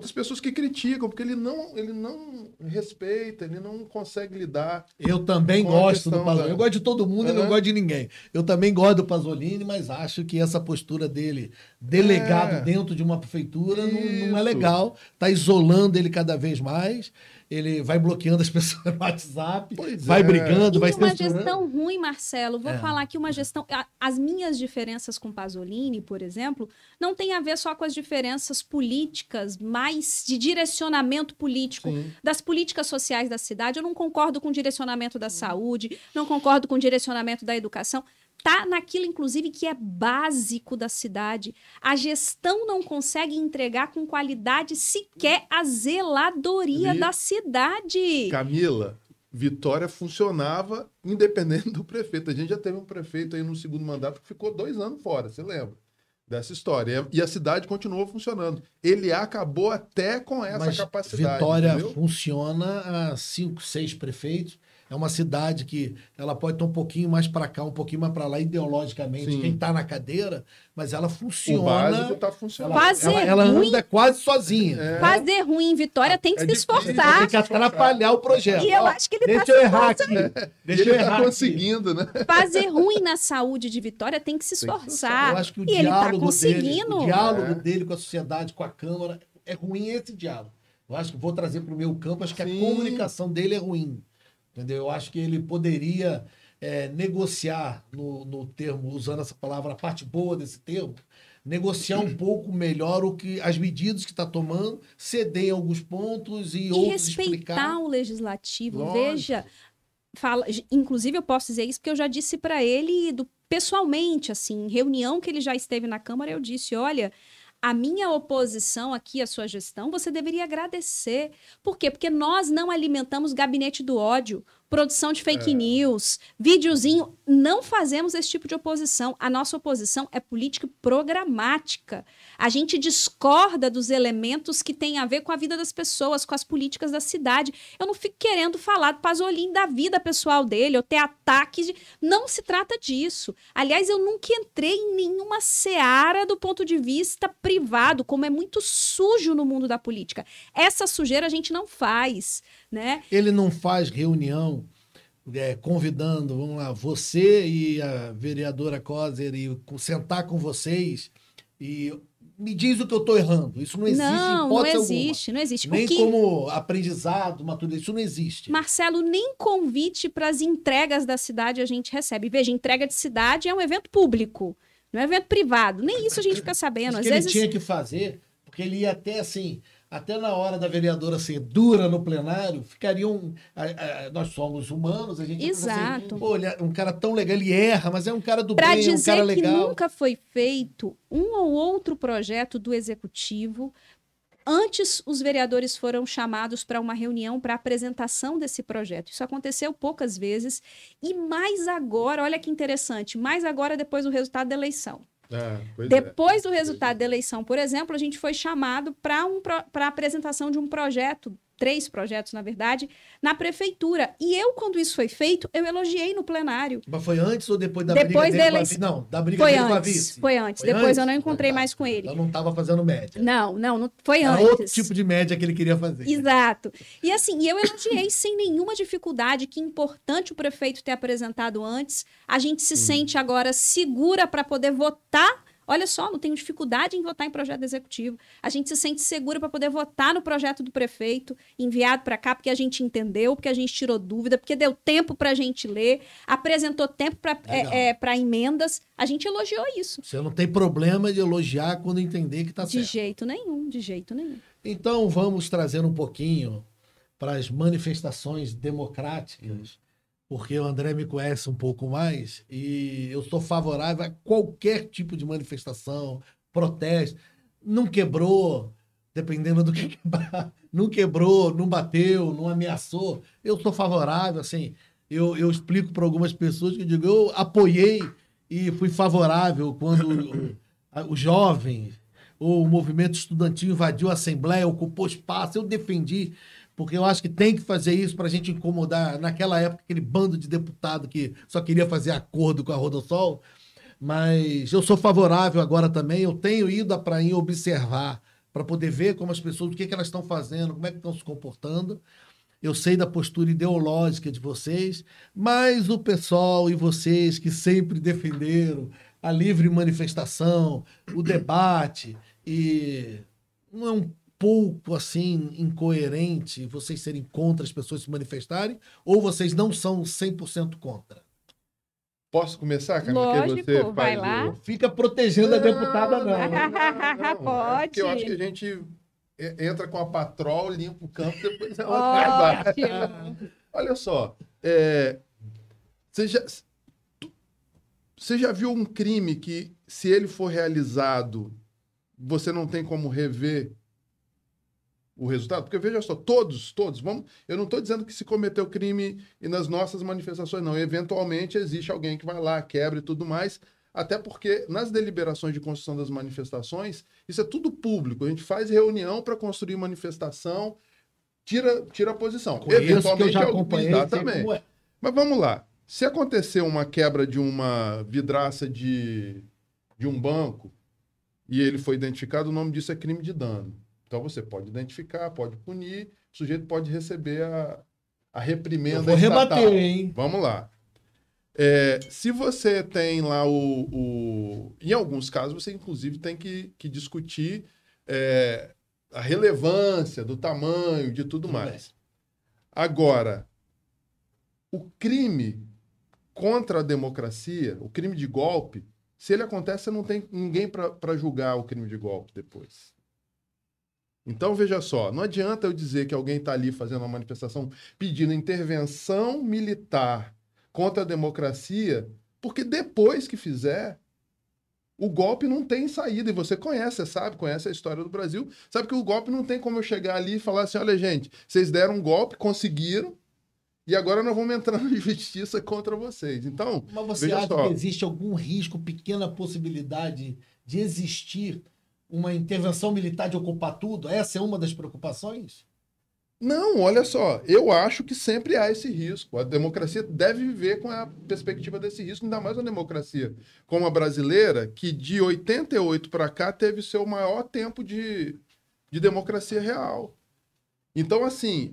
as pessoas que criticam, porque ele não respeita, ele não consegue lidar. Eu também gosto do Pasolini. Eu gosto de todo mundo e não gosto de ninguém. Eu também gosto do Pasolini, mas acho que essa postura dele, delegado dentro de uma prefeitura, não é legal. Está isolando ele cada vez mais. Ele vai bloqueando as pessoas no WhatsApp, vai brigando, vai censurando. Uma gestão ruim, Marcelo. Vou falar aqui uma gestão... As minhas diferenças com Pasolini, por exemplo, não tem a ver só com as diferenças políticas, mas de direcionamento político, das políticas sociais da cidade. Eu não concordo com o direcionamento da saúde, não concordo com o direcionamento da educação. Tá naquilo, inclusive, que é básico da cidade. A gestão não consegue entregar com qualidade sequer a zeladoria da cidade. Camila, Vitória funcionava independente do prefeito. A gente já teve um prefeito aí no segundo mandato que ficou 2 anos fora, você lembra dessa história? E a cidade continuou funcionando. Ele acabou até com essa capacidade. Vitória, entendeu? Funciona a 5, 6 prefeitos. É uma cidade que ela pode estar um pouquinho mais para cá, um pouquinho mais para lá, ideologicamente, quem está na cadeira, mas ela funciona. O básico está funcionando. Ela anda quase sozinha. Fazer ruim em Vitória tem que se esforçar. Tem que atrapalhar o projeto. E eu acho que ele Deixa eu errar aqui. Ele está conseguindo, né? Fazer ruim na saúde de Vitória tem que se esforçar. Eu acho que o e ele está diálogo conseguindo. dele com a sociedade, com a Câmara, é ruim esse diálogo. Eu acho que vou trazer para o meu campo, acho que a comunicação dele é ruim. Entendeu? Eu acho que ele poderia negociar, no termo, usando essa palavra, a parte boa desse termo, negociar um pouco melhor as medidas que está tomando, ceder em alguns pontos e outros explicar. E respeitar o legislativo. Lógico. Veja, inclusive eu posso dizer isso porque eu já disse para ele pessoalmente, assim, em reunião que ele já esteve na Câmara, eu disse, olha... A minha oposição aqui à sua gestão, você deveria agradecer. Por quê? Porque nós não alimentamos gabinete do ódio, produção de fake news, videozinho. Não fazemos esse tipo de oposição. A nossa oposição é política programática. A gente discorda dos elementos que têm a ver com a vida das pessoas, com as políticas da cidade. Eu não fico querendo falar do Pasolini, da vida pessoal dele, ou ter ataques. Não se trata disso. Aliás, eu nunca entrei em nenhuma seara do ponto de vista privado, como é muito sujo no mundo da política. Essa sujeira a gente não faz, né? Ele não faz reunião convidando, vamos lá, você e a vereadora Coser e sentar com vocês e me diz o que eu estou errando. Isso não existe em hipótese alguma. Não existe. Nem como aprendizado, maturidade, isso não existe. Marcelo, nem convite para as entregas da cidade a gente recebe. Veja, entrega de cidade é um evento público, não é um evento privado. Nem isso a gente fica sabendo. Às vezes... ele tinha que fazer, porque ele ia até assim... Até na hora da vereadora ser dura no plenário, ficariam... nós somos humanos, a gente... Exato. Assim, pô, ele é um cara tão legal, ele erra, mas é um cara do bem, é um cara legal. Para dizer que nunca foi feito um ou outro projeto do Executivo, antes os vereadores foram chamados para uma reunião para apresentação desse projeto. Isso aconteceu poucas vezes. E mais agora, olha que interessante, mais agora depois do resultado da eleição. Depois do resultado da eleição, por exemplo, a gente foi chamado para a apresentação de um projeto, 3 projetos, na verdade, na prefeitura. E eu, quando isso foi feito, eu elogiei no plenário. Mas foi antes ou depois da briga dele com a vice? Não, da briga dele com a vice. Foi antes. Depois eu não encontrei mais com ele. Eu não estava fazendo média. Não foi Era antes. outro tipo de média que ele queria fazer. Exato. E assim, eu elogiei sem nenhuma dificuldade, que importante o prefeito ter apresentado antes. A gente se sente agora segura para poder votar. Olha só, não tenho dificuldade em votar em projeto executivo. A gente se sente segura para poder votar no projeto do prefeito, enviado para cá, porque a gente entendeu, porque a gente tirou dúvida, porque deu tempo para a gente ler, apresentou tempo para emendas. A gente elogiou isso. Você não tem problema de elogiar quando entender que está certo. De jeito nenhum, de jeito nenhum. Então, vamos trazer um pouquinho para as manifestações democráticas, porque o André me conhece um pouco mais, e eu sou favorável a qualquer tipo de manifestação, protesto. Não quebrou, dependendo do que quebrar, não quebrou, não bateu, não ameaçou. Eu sou favorável, assim, eu explico para algumas pessoas que eu digo, eu apoiei e fui favorável quando os jovens, o movimento estudantil invadiu a Assembleia, ocupou espaço, eu defendi, porque eu acho que tem que fazer isso para a gente incomodar, naquela época, aquele bando de deputado que só queria fazer acordo com a Rodossol. Mas eu sou favorável agora também, eu tenho ido à prainha observar, para poder ver como as pessoas, o que elas estão fazendo, como é que estão se comportando. Eu sei da postura ideológica de vocês, mas o pessoal e vocês que sempre defenderam a livre manifestação, o debate, e não é um pouco assim incoerente vocês serem contra as pessoas se manifestarem, ou vocês não são 100% contra? Posso começar, Camila? Lógico, Você vai faz lá. Fica protegendo a deputada, não. Não. Pode. É porque eu acho que a gente entra com a patrol, limpa o campo, depois é outra trabalho. Ótimo. Olha só, você já viu um crime que, se ele for realizado, você não tem como rever o resultado? Porque veja só, todos, eu não estou dizendo que se cometeu crime e nas nossas manifestações, não. Eventualmente existe alguém que vai lá, quebra e tudo mais, até porque nas deliberações de construção das manifestações, isso é tudo público. A gente faz reunião para construir manifestação, tira a posição. Eventualmente eu já acompanhei, exatamente. É. Mas vamos lá. Se acontecer uma quebra de uma vidraça de um banco e ele foi identificado, o nome disso é crime de dano. Então você pode identificar, pode punir, o sujeito pode receber a reprimenda. Eu vou estatal. rebater, hein? Vamos lá. Se você tem lá em alguns casos, você inclusive tem que discutir a relevância do tamanho, de tudo mais. Agora, o crime contra a democracia, o crime de golpe, se ele acontece, você não tem ninguém para julgar o crime de golpe depois. Então, veja só, não adianta eu dizer que alguém está ali fazendo uma manifestação pedindo intervenção militar contra a democracia, porque depois que fizer, o golpe não tem saída. E você conhece a história do Brasil, sabe que o golpe não tem como eu chegar ali e falar assim, olha, gente, vocês deram um golpe, conseguiram, e agora nós vamos entrar na justiça contra vocês. Então, mas você acha que existe algum risco, pequena possibilidade de existir uma intervenção militar de ocupar tudo? Essa é uma das preocupações? Não, olha só, eu acho que sempre há esse risco. A democracia deve viver com a perspectiva desse risco, ainda mais uma democracia como a brasileira, que de 88 para cá teve seu maior tempo de democracia real. Então, assim,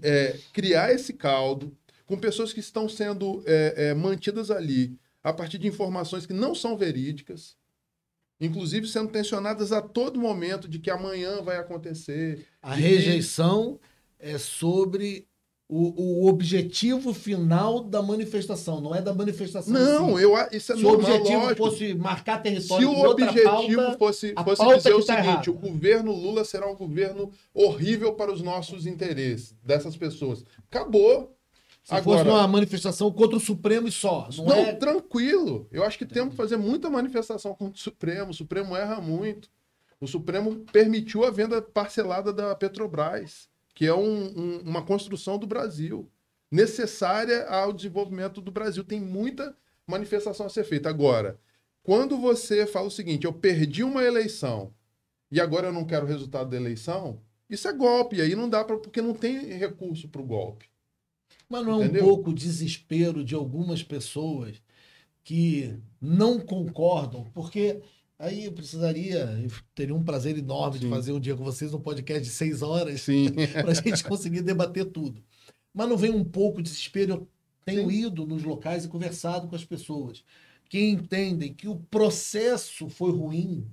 criar esse caldo com pessoas que estão sendo mantidas ali a partir de informações que não são verídicas, inclusive sendo tensionadas a todo momento de que amanhã vai acontecer. A rejeição é sobre o objetivo final da manifestação, não é da manifestação. Não, isso é normal. Se o objetivo lógico. Fosse marcar território, se o objetivo fosse dizer o seguinte, o governo Lula será um governo horrível para os nossos interesses, dessas pessoas. Acabou. Se fosse uma manifestação contra o Supremo e só. Não, tranquilo. Eu acho que temos que fazer muita manifestação contra o Supremo. O Supremo erra muito. O Supremo permitiu a venda parcelada da Petrobras, que é uma construção do Brasil, necessária ao desenvolvimento do Brasil. Tem muita manifestação a ser feita. Agora, quando você fala o seguinte, eu perdi uma eleição e agora eu não quero o resultado da eleição, isso é golpe. E aí não dá porque não tem recurso para o golpe. Mas não é um pouco o desespero de algumas pessoas que não concordam? Porque aí eu teria um prazer enorme de fazer um dia com vocês um podcast de 6 horas para a gente conseguir debater tudo. Mas não vem um pouco de desespero? Eu tenho ido nos locais e conversado com as pessoas que entendem que o processo foi ruim,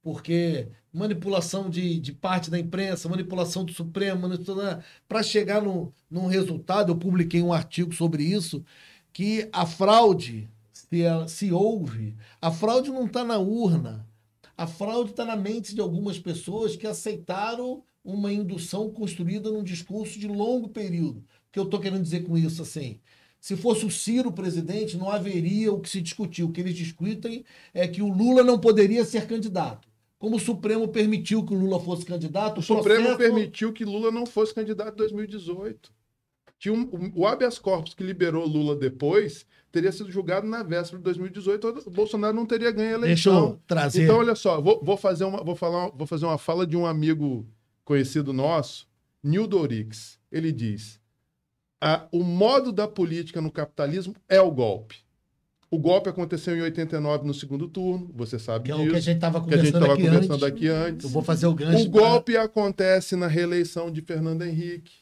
porque manipulação de parte da imprensa, manipulação do Supremo, para chegar num resultado, eu publiquei um artigo sobre isso, que a fraude, se houve, a fraude não está na urna, A fraude está na mente de algumas pessoas que aceitaram uma indução construída num discurso de longo período. O que eu estou querendo dizer com isso, assim? Se fosse o Ciro presidente, não haveria o que se discutir. O que eles discutem é que o Lula não poderia ser candidato. Como o Supremo permitiu que o Lula fosse candidato... O Supremo permitiu que Lula não fosse candidato em 2018. O habeas corpus que liberou Lula depois teria sido julgado na véspera de 2018, o Bolsonaro não teria ganho a eleição. Deixa eu trazer... Então, olha só, vou fazer uma fala de um amigo conhecido nosso, Nildo Orix. Ele diz, o modo da política no capitalismo é o golpe. O golpe aconteceu em 89 no segundo turno, você sabe disso. Que é o que a gente estava conversando aqui antes. Eu vou fazer o gancho. O golpe acontece na reeleição de Fernando Henrique.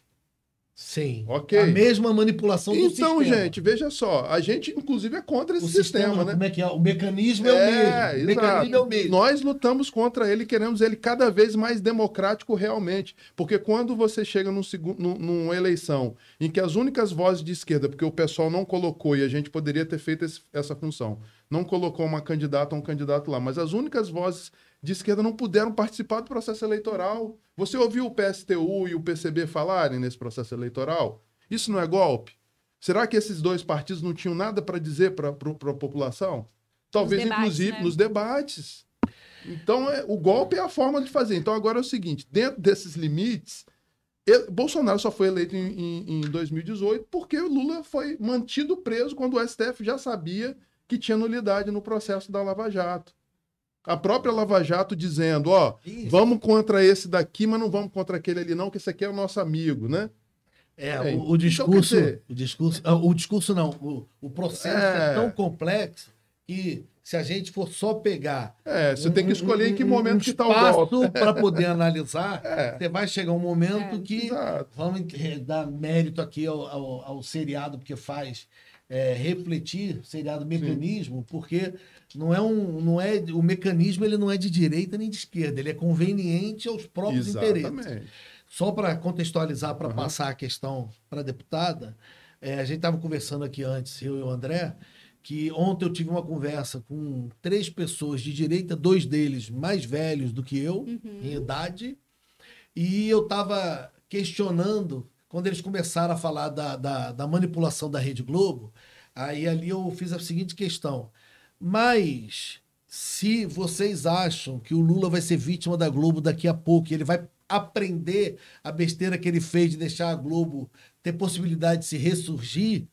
Sim. Ok. A mesma manipulação do sistema. Então, gente, veja só. A gente, inclusive, é contra esse sistema, né? Como é que é? O mecanismo é o mesmo. O mecanismo é o mesmo. Nós lutamos contra ele, queremos ele cada vez mais democrático realmente. Porque quando você chega numa eleição em que as únicas vozes de esquerda, porque o pessoal não colocou, e a gente poderia ter feito essa função, não colocou uma candidata ou um candidato lá, mas as únicas vozes de esquerda não puderam participar do processo eleitoral. Você ouviu o PSTU e o PCB falarem nesse processo eleitoral? Isso não é golpe? Será que esses dois partidos não tinham nada para dizer para a população? Talvez, inclusive, nos debates. Então, o golpe é a forma de fazer. Então, agora é o seguinte, dentro desses limites, Bolsonaro só foi eleito em 2018 porque o Lula foi mantido preso quando o STF já sabia que tinha nulidade no processo da Lava Jato. A própria Lava Jato dizendo, vamos contra esse daqui, mas não vamos contra aquele ali não, que esse aqui é o nosso amigo, né? O discurso, então, o discurso não, o processo é tão complexo que se a gente for só pegar... você tem que escolher em que momento que está o golpe. Para poder analisar, você vai chegar um momento que... Vamos dar mérito aqui ao seriado, porque faz... refletir, seriado mecanismo, porque o mecanismo ele não é de direita nem de esquerda, ele é conveniente aos próprios interesses. Só para contextualizar, para passar a questão para a deputada, a gente estava conversando aqui antes, eu e o André, que ontem eu tive uma conversa com 3 pessoas de direita, 2 deles mais velhos do que eu, em idade, e eu estava questionando. Quando eles começaram a falar da manipulação da Rede Globo, aí ali eu fiz a seguinte questão. Mas se vocês acham que o Lula vai ser vítima da Globo daqui a pouco, e ele vai aprender a besteira que ele fez de deixar a Globo ter possibilidade de se ressurgir,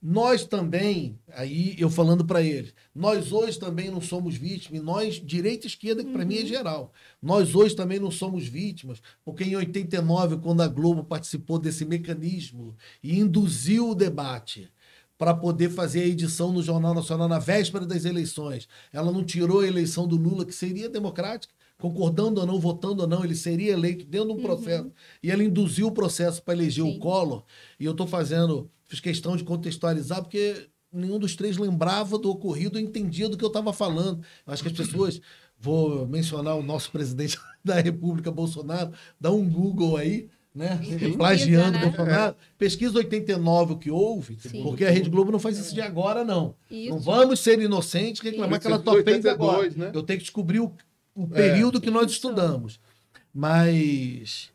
nós também, aí eu falando para eles, nós hoje também não somos vítimas, nós, direita e esquerda, que para mim é geral, nós hoje também não somos vítimas, porque em 89, quando a Globo participou desse mecanismo e induziu o debate para poder fazer a edição no Jornal Nacional na véspera das eleições, ela não tirou a eleição do Lula, que seria democrática, concordando ou não, votando ou não, ele seria eleito dentro de um processo, e ela induziu o processo para eleger o Collor, e eu fiz questão de contextualizar, porque nenhum dos 3 lembrava do ocorrido, entendia do que eu estava falando. Eu acho que as pessoas, vou mencionar o nosso presidente da República, Bolsonaro, dá um Google aí, né? Plagiando Bolsonaro. Pesquisa 89 o que houve, porque a Rede Globo não faz isso de agora, não. Não vamos ser inocentes, reclamar que ela só fez agora. Né? Eu tenho que descobrir o período que nós estudamos. Mas...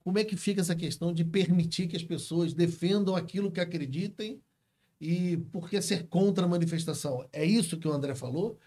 como é que fica essa questão de permitir que as pessoas defendam aquilo que acreditem e por que ser contra a manifestação? É isso que o André falou?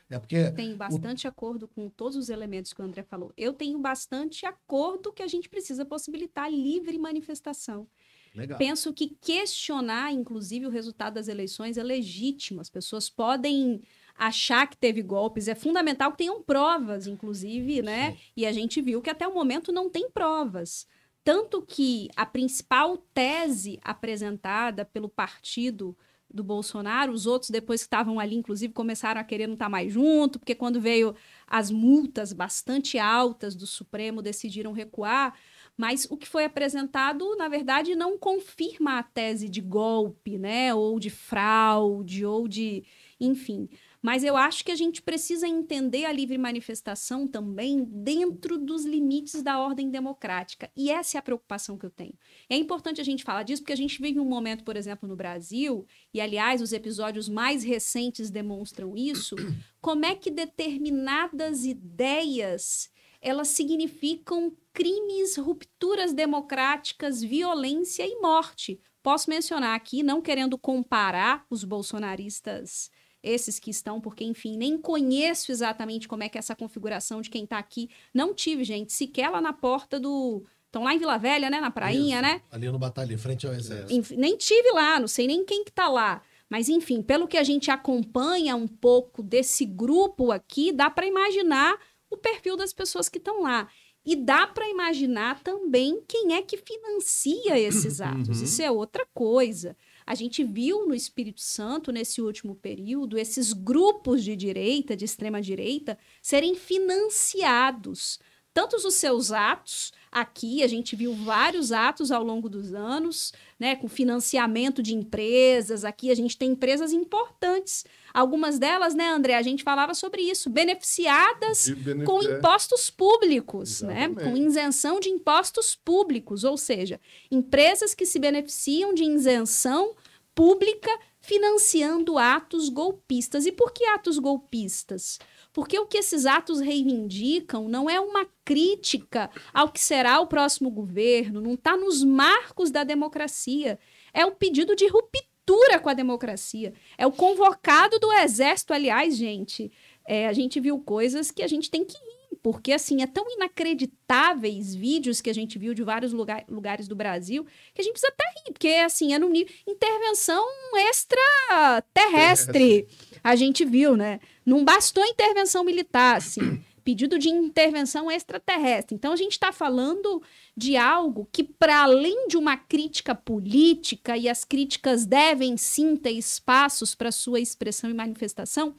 Tenho bastante acordo com todos os elementos que o André falou. Eu tenho bastante acordo que a gente precisa possibilitar livre manifestação. Legal. Penso que questionar, inclusive, o resultado das eleições é legítimo. As pessoas podem achar que teve golpes. É fundamental que tenham provas, inclusive, né? Sim. E a gente viu que até o momento não tem provas. Tanto que a principal tese apresentada pelo partido do Bolsonaro, os outros depois que estavam ali, inclusive, começaram a querer não estar mais junto, porque quando veio as multas bastante altas do Supremo, decidiram recuar, mas o que foi apresentado, na verdade, não confirma a tese de golpe, né, ou de fraude, ou de... enfim... Mas eu acho que a gente precisa entender a livre manifestação também dentro dos limites da ordem democrática. E essa é a preocupação que eu tenho. É importante a gente falar disso porque a gente vive um momento, por exemplo, no Brasil, e aliás, os episódios mais recentes demonstram isso, como é que determinadas ideias elas significam crimes, rupturas democráticas, violência e morte. Posso mencionar aqui, não querendo comparar os bolsonaristas, esses que estão, porque, enfim, nem conheço exatamente como é que é essa configuração de quem está aqui. Não tive, gente, sequer lá na porta do... Estão lá em Vila Velha, né? Na prainha, Isso, né? ali no batalhão, frente ao exército. Enfim, nem tive lá, não sei nem quem que tá lá. Mas, enfim, pelo que a gente acompanha um pouco desse grupo aqui, dá para imaginar o perfil das pessoas que estão lá. E dá para imaginar também quem é que financia esses atos. Isso é outra coisa. A gente viu no Espírito Santo, nesse último período, esses grupos de direita, de extrema-direita, serem financiados. Tanto os seus atos, aqui a gente viu vários atos ao longo dos anos, né, com financiamento de empresas, aqui a gente tem empresas importantes. Algumas delas, né, André, a gente falava sobre isso, beneficiadas com impostos públicos, né, com isenção de impostos públicos, ou seja, empresas que se beneficiam de isenção pública financiando atos golpistas. E por que atos golpistas? Porque o que esses atos reivindicam não é uma crítica ao que será o próximo governo, não está nos marcos da democracia. É o pedido de ruptura com a democracia. É o convocado do Exército. Aliás, gente, a gente viu coisas que a gente tem que ir, porque assim, é tão inacreditáveis vídeos que a gente viu de vários lugares do Brasil que a gente precisa até rir, porque assim, é no nível intervenção extraterrestre. A gente viu, né? Não bastou intervenção militar, assim, pedido de intervenção extraterrestre. Então, a gente está falando de algo que, para além de uma crítica política, e as críticas devem sim ter espaços para sua expressão e manifestação,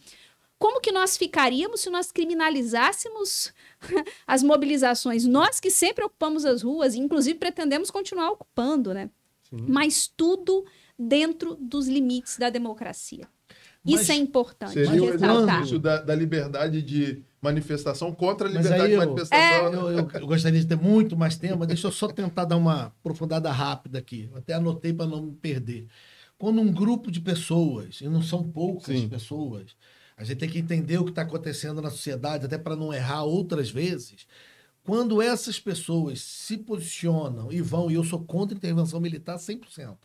como que nós ficaríamos se nós criminalizássemos as mobilizações? Nós que sempre ocupamos as ruas, inclusive pretendemos continuar ocupando, né? Sim. Mas tudo dentro dos limites da democracia. Isso é importante. Seria o exercício da liberdade de manifestação contra a liberdade de manifestação. Eu gostaria de ter muito mais tempo, mas deixa eu só tentar dar uma aprofundada rápida aqui. Eu até anotei para não me perder. Quando um grupo de pessoas, e não são poucas pessoas, a gente tem que entender o que está acontecendo na sociedade, até para não errar outras vezes. Quando essas pessoas se posicionam e vão, e eu sou contra a intervenção militar 100%.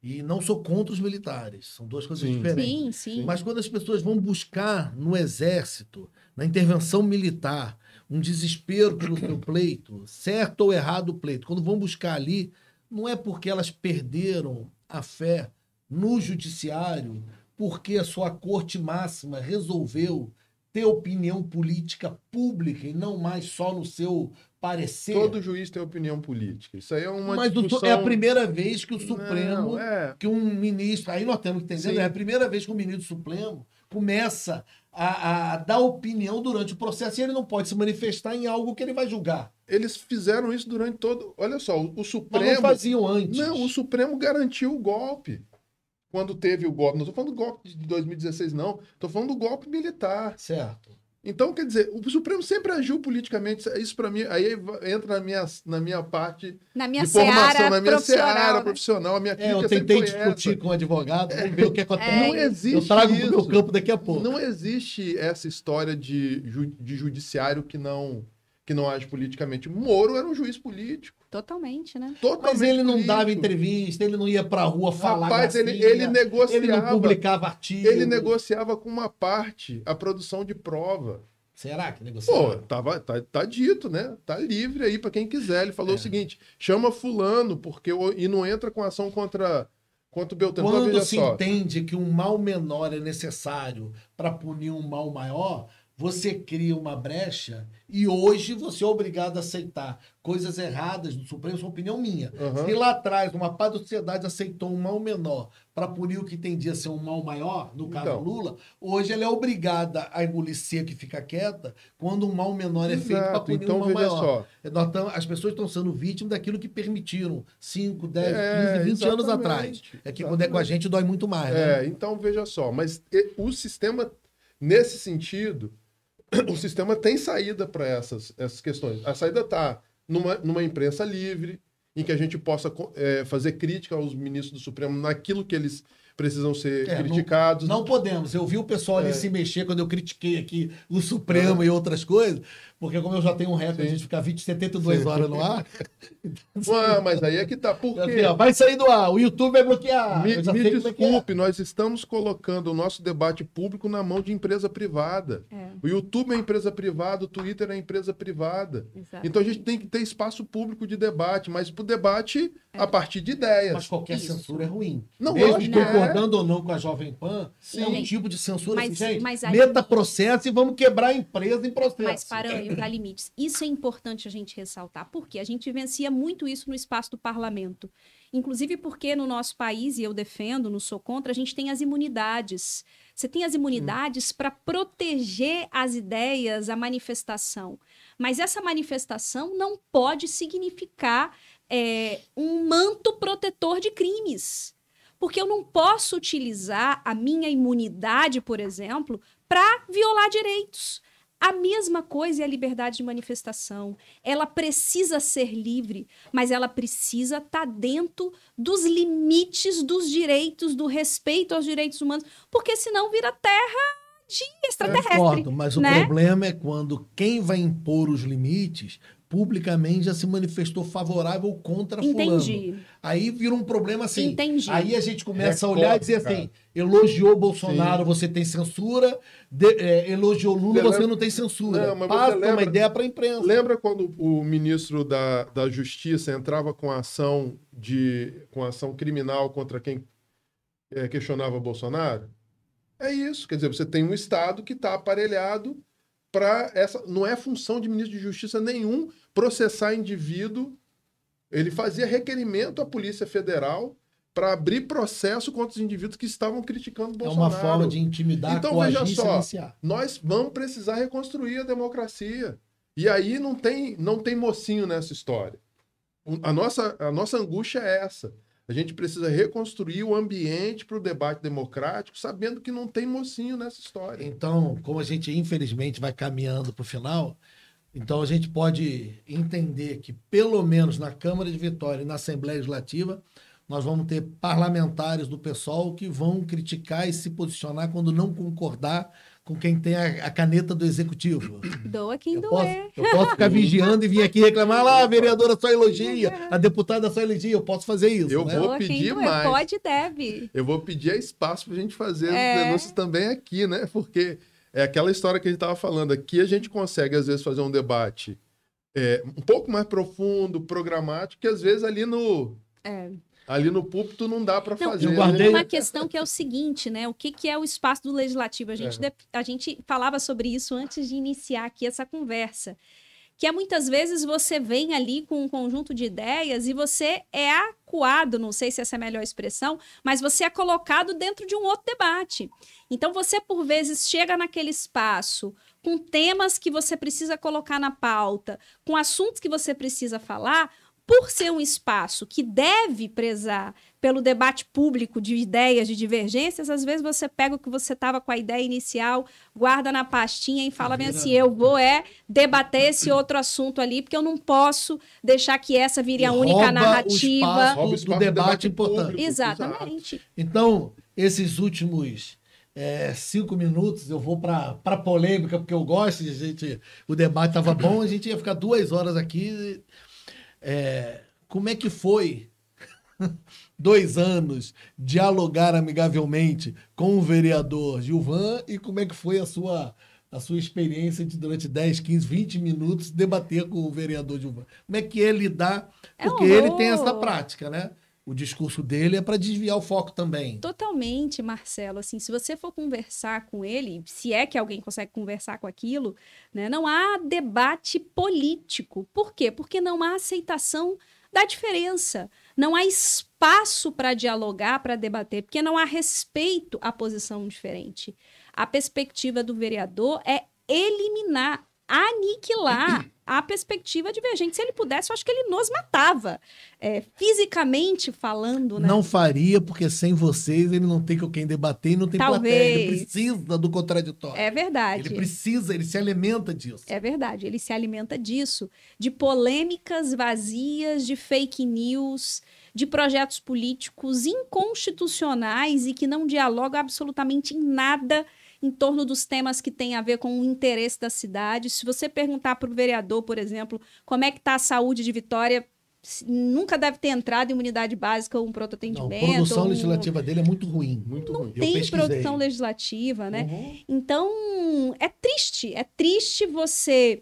E não sou contra os militares, são duas coisas diferentes. Sim. Mas quando as pessoas vão buscar no exército, na intervenção militar, um desespero pelo seu pleito, certo ou errado o pleito, quando vão buscar ali, não é porque elas perderam a fé no judiciário, porque a sua corte máxima resolveu ter opinião política pública e não mais só no seu parecer. Todo juiz tem opinião política. Isso aí é uma Mas discussão... é a primeira vez que o Supremo, que um ministro... Aí nós temos que entender, é a primeira vez que o ministro Supremo começa a dar opinião durante o processo e ele não pode se manifestar em algo que ele vai julgar. Eles fizeram isso durante todo... Olha só, o Supremo... Mas não faziam antes. Não, o Supremo garantiu o golpe. Quando teve o golpe. Não estou falando do golpe de 2016, não. Estou falando do golpe militar. Certo. Então, quer dizer, o Supremo sempre agiu politicamente. Isso, para mim, aí entra na minha parte de formação, na minha seara profissional. A minha crítica eu tentei discutir com o advogado, vamos ver o que acontece. Não existe eu trago isso. para o meu campo daqui a pouco. Não existe essa história de judiciário que não age politicamente. Moro era um juiz político. Totalmente, né? Mas ele não dava entrevista, ele não ia pra rua falar. Rapaz, ele negociava. Ele não publicava artigo. Ele negociava com uma parte a produção de prova. Será que negociava? Pô, tá dito, né? Tá livre aí pra quem quiser. Ele falou o seguinte: chama fulano, e não entra com ação contra o Beltrano. Quando se entende que um mal menor é necessário para punir um mal maior, você cria uma brecha e hoje você é obrigado a aceitar coisas erradas do Supremo, isso é uma opinião minha. Se lá atrás uma parte da sociedade aceitou um mal menor para punir o que tendia a ser um mal maior, no caso Lula, hoje ela é obrigada a engolir seco e ficar quieta quando um mal menor é feito para punir um mal maior. As pessoas estão sendo vítimas daquilo que permitiram 5, 10, 15, 20 anos atrás. É que quando é com a gente dói muito mais. Né? Então veja só, mas o sistema nesse sentido, o sistema tem saída para essas questões. A saída está numa imprensa livre, em que a gente possa fazer crítica aos ministros do Supremo naquilo que eles precisam ser criticados. Não podemos. Eu vi o pessoal ali se mexer quando eu critiquei aqui o Supremo e outras coisas, porque como eu já tenho um recorde de ficar 72 horas no ar... Mas aí é que tá. Por quê? Vai sair do ar, o YouTube vai bloquear. Me desculpe, nós estamos colocando o nosso debate público na mão de empresa privada. O YouTube é empresa privada, o Twitter é empresa privada. Exatamente. Então a gente tem que ter espaço público de debate, mas pro debate a partir de ideias. Mas qualquer censura é ruim. Não, mesmo concordando ou não com a Jovem Pan, é um tipo de censura assim, gente. Meta processo e vamos quebrar a empresa em processo. Mas, Paranhos, há limites. Isso é importante a gente ressaltar, porque a gente vivencia muito isso no espaço do parlamento. Inclusive porque no nosso país, e eu defendo, não sou contra, a gente tem as imunidades. Você tem as imunidades para proteger as ideias, a manifestação. Mas essa manifestação não pode significar um manto protetor de crimes. Porque eu não posso utilizar a minha imunidade, por exemplo, para violar direitos. A mesma coisa é a liberdade de manifestação. Ela precisa ser livre, mas ela precisa estar dentro dos limites dos direitos, do respeito aos direitos humanos, porque senão vira terra de extraterrestre. Mas o problema é quando quem vai impor os limites publicamente já se manifestou favorável ou contra fulano. Aí vira um problema assim. Aí a gente começa a olhar e dizer assim, elogiou Bolsonaro, você tem censura, elogiou Lula, você não tem censura. Passa uma ideia para a imprensa. Lembra quando o ministro da Justiça entrava com ação criminal contra quem questionava Bolsonaro? É isso. Quer dizer, você tem um Estado que está aparelhado para essa... Não é função de ministro de Justiça nenhum processar indivíduo. Ele fazia requerimento à Polícia Federal para abrir processo contra os indivíduos que estavam criticando Bolsonaro. É uma forma de intimidar, então, coagir, veja só, silenciar. nós vamos precisar reconstruir a democracia. E aí não tem mocinho nessa história. A nossa angústia é essa. A gente precisa reconstruir o ambiente para o debate democrático, sabendo que não tem mocinho nessa história. Então, como a gente, infelizmente, vai caminhando para o final, então a gente pode entender que, pelo menos na Câmara de Vitória e na Assembleia Legislativa, nós vamos ter parlamentares do PSOL que vão criticar e se posicionar quando não concordar com quem tem a caneta do Executivo. Doa quem doer. Eu posso ficar vigiando e vir aqui reclamar, lá, a vereadora só elogia, a deputada só elogia, eu posso fazer isso. Eu vou pedir mais. Pode e deve. Eu vou pedir espaço para a gente fazer os denúncios também aqui, né? Porque é aquela história que a gente estava falando. Aqui a gente consegue, às vezes, fazer um debate um pouco mais profundo, programático, que às vezes ali no púlpito não dá para fazer. Tem uma questão que é o seguinte, né? O que é o espaço do legislativo? A gente falava sobre isso antes de iniciar aqui essa conversa. Que muitas vezes você vem ali com um conjunto de ideias e você é acuado, não sei se essa é a melhor expressão, mas você é colocado dentro de um outro debate. Então você, por vezes, chega naquele espaço com temas que você precisa colocar na pauta, com assuntos que você precisa falar, por ser um espaço que deve prezar pelo debate público de ideias, de divergências, às vezes você pega o que você estava com a ideia inicial, guarda na pastinha e fala bem assim, eu vou debater esse outro assunto ali, porque eu não posso deixar que essa vire a única narrativa. Rouba o espaço do debate importante. Público. Exatamente. Então, esses últimos 5 minutos, eu vou para polêmica, porque eu gosto, o debate estava bom, a gente ia ficar 2 horas aqui. Como é que foi 2 anos dialogar amigavelmente com o vereador Gilvan e como é que foi a sua experiência de durante 10, 15, 20 minutos debater com o vereador Gilvan? Como é que é lidar? Porque ele tem essa prática, né? O discurso dele é para desviar o foco também. Totalmente, Marcelo. Assim, se você for conversar com ele, se é que alguém consegue conversar com aquilo, né, não há debate político. Por quê? Porque não há aceitação da diferença. Não há espaço para dialogar, para debater, porque não há respeito à posição diferente. A perspectiva do vereador é eliminar, aniquilar a perspectiva de ver, gente, se ele pudesse, eu acho que ele nos matava. Fisicamente falando, né? Não faria, porque sem vocês ele não tem com quem debater e não tem plateia. Ele precisa do contraditório. É verdade. Ele se alimenta disso. É verdade, ele se alimenta disso, de polêmicas vazias, de fake news, de projetos políticos inconstitucionais e que não dialogam absolutamente em nada em torno dos temas que têm a ver com o interesse da cidade. Se você perguntar para o vereador, por exemplo, como é que está a saúde de Vitória, nunca deve ter entrado em uma unidade básica ou um pronto-atendimento. A produção legislativa dele é muito ruim. Muito ruim. Tem produção legislativa, né? Então, é triste você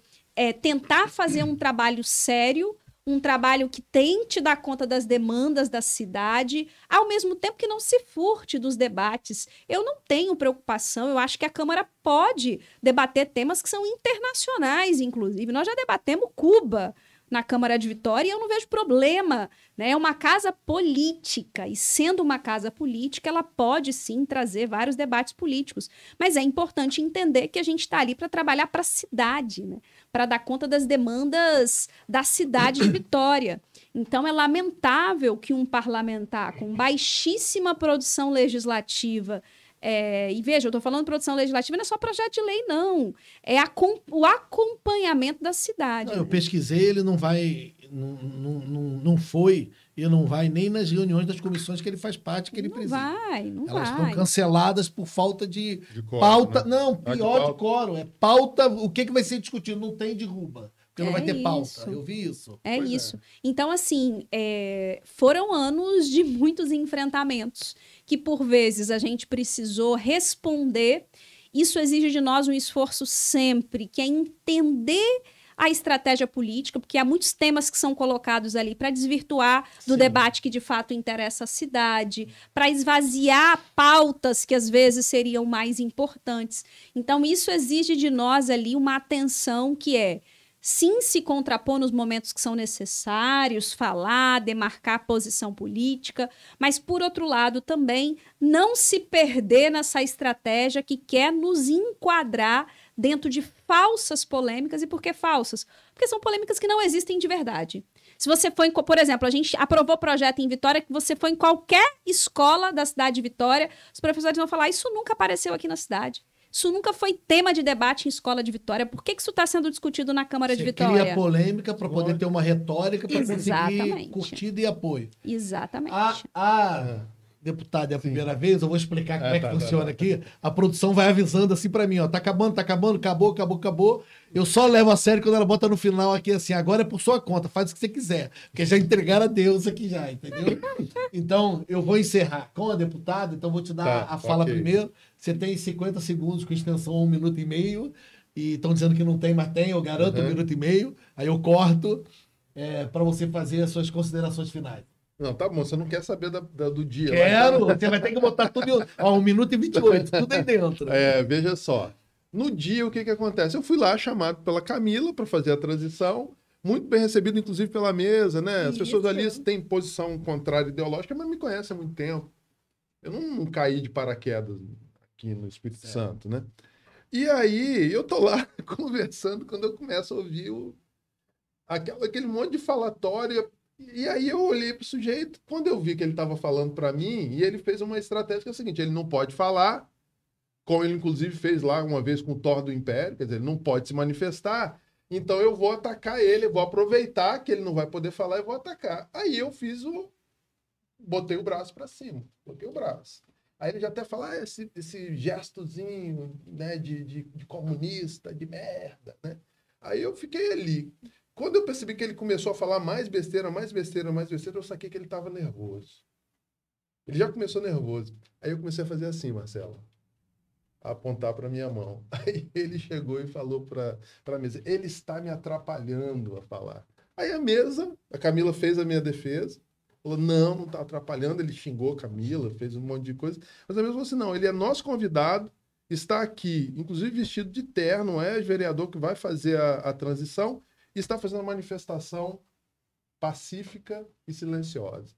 tentar fazer um trabalho sério, um trabalho que tente dar conta das demandas da cidade, ao mesmo tempo que não se furte dos debates. Eu não tenho preocupação, eu acho que a Câmara pode debater temas que são internacionais, inclusive. Nós já debatemos Cuba na Câmara de Vitória e eu não vejo problema, né? É uma casa política e, sendo uma casa política, ela pode sim trazer vários debates políticos, mas é importante entender que a gente está ali para trabalhar para a cidade, né? Para dar conta das demandas da cidade de Vitória. Então é lamentável que um parlamentar com baixíssima produção legislativa, e veja, eu estou falando de produção legislativa, não é só projeto de lei, não. É o acompanhamento da cidade. Eu pesquisei, ele não vai, não foi e não vai nem nas reuniões das comissões que ele faz parte, que ele preside. Não Elas vai. estão canceladas por falta de quórum, pauta. Né? Não, pior de quórum. É pauta, o que vai ser discutido? Não tem derruba. Porque não vai ter pauta. Eu vi isso. Pois isso. Então, assim, foram anos de muitos enfrentamentos que, por vezes, a gente precisou responder. Isso exige de nós um esforço sempre, que é entender a estratégia política, porque há muitos temas que são colocados ali para desvirtuar do debate que, de fato, interessa a cidade, para esvaziar pautas que, às vezes, seriam mais importantes. Então, isso exige de nós ali uma atenção que sim, se contrapor nos momentos que são necessários, falar, demarcar posição política, mas, por outro lado, também não se perder nessa estratégia que quer nos enquadrar dentro de falsas polêmicas. E por que falsas? Porque são polêmicas que não existem de verdade. Se você for, por exemplo, a gente aprovou projeto em Vitória, que você for em qualquer escola da cidade de Vitória, os professores vão falar, isso nunca apareceu aqui na cidade. Isso nunca foi tema de debate em escola de Vitória. Por que isso está sendo discutido na Câmara de Vitória? Cria polêmica para poder ter uma retórica para conseguir curtida e apoio. Exatamente. A deputada, é a primeira vez, eu vou explicar como é que funciona aqui. A produção vai avisando assim para mim, ó, tá acabando, acabou. Eu só levo a sério quando ela bota no final aqui assim, agora é por sua conta, faz o que você quiser. Porque já entregaram a Deus aqui já, entendeu? Então, eu vou encerrar com a deputada, então vou te dar a fala primeiro. Você tem 50 segundos com extensão 1 minuto e meio, e estão dizendo que não tem, mas tem, eu garanto 1 minuto e meio, aí eu corto para você fazer as suas considerações finais. Não, tá bom, você não quer saber do dia. Quero, você vai ter que botar tudo em 1 minuto e 28, tudo aí dentro. Veja só, no dia o que acontece? Eu fui lá chamado pela Camila para fazer a transição, muito bem recebido, inclusive pela mesa, né? As pessoas ali têm posição contrária ideológica, mas me conhecem há muito tempo. Eu não caí de paraquedas aqui no Espírito Santo, né? E aí, eu tô lá conversando quando eu começo a ouvir aquele monte de falatória. E aí eu olhei pro sujeito, quando eu vi que ele estava falando para mim, e ele fez uma estratégia que é o seguinte, ele não pode falar, como ele inclusive fez lá uma vez com o Thor do Império, quer dizer, ele não pode se manifestar, então eu vou atacar ele, eu vou aproveitar que ele não vai poder falar e vou atacar. Aí eu botei o braço para cima, botei o braço. Aí ele já até fala, esse gestozinho, né, de comunista, de merda, né? Aí eu fiquei ali. Quando eu percebi que ele começou a falar mais besteira, eu saquei que ele estava nervoso. Ele já começou nervoso. Aí eu comecei a fazer assim, Marcelo, a apontar para minha mão. Aí ele chegou e falou para a mesa, ele está me atrapalhando a falar. Aí a Camila fez a minha defesa, falou, não está atrapalhando, ele xingou a Camila, fez um monte de coisa, mas a mesma assim, não, ele é nosso convidado, está aqui, inclusive vestido de terno, é o vereador que vai fazer a transição, e está fazendo uma manifestação pacífica e silenciosa.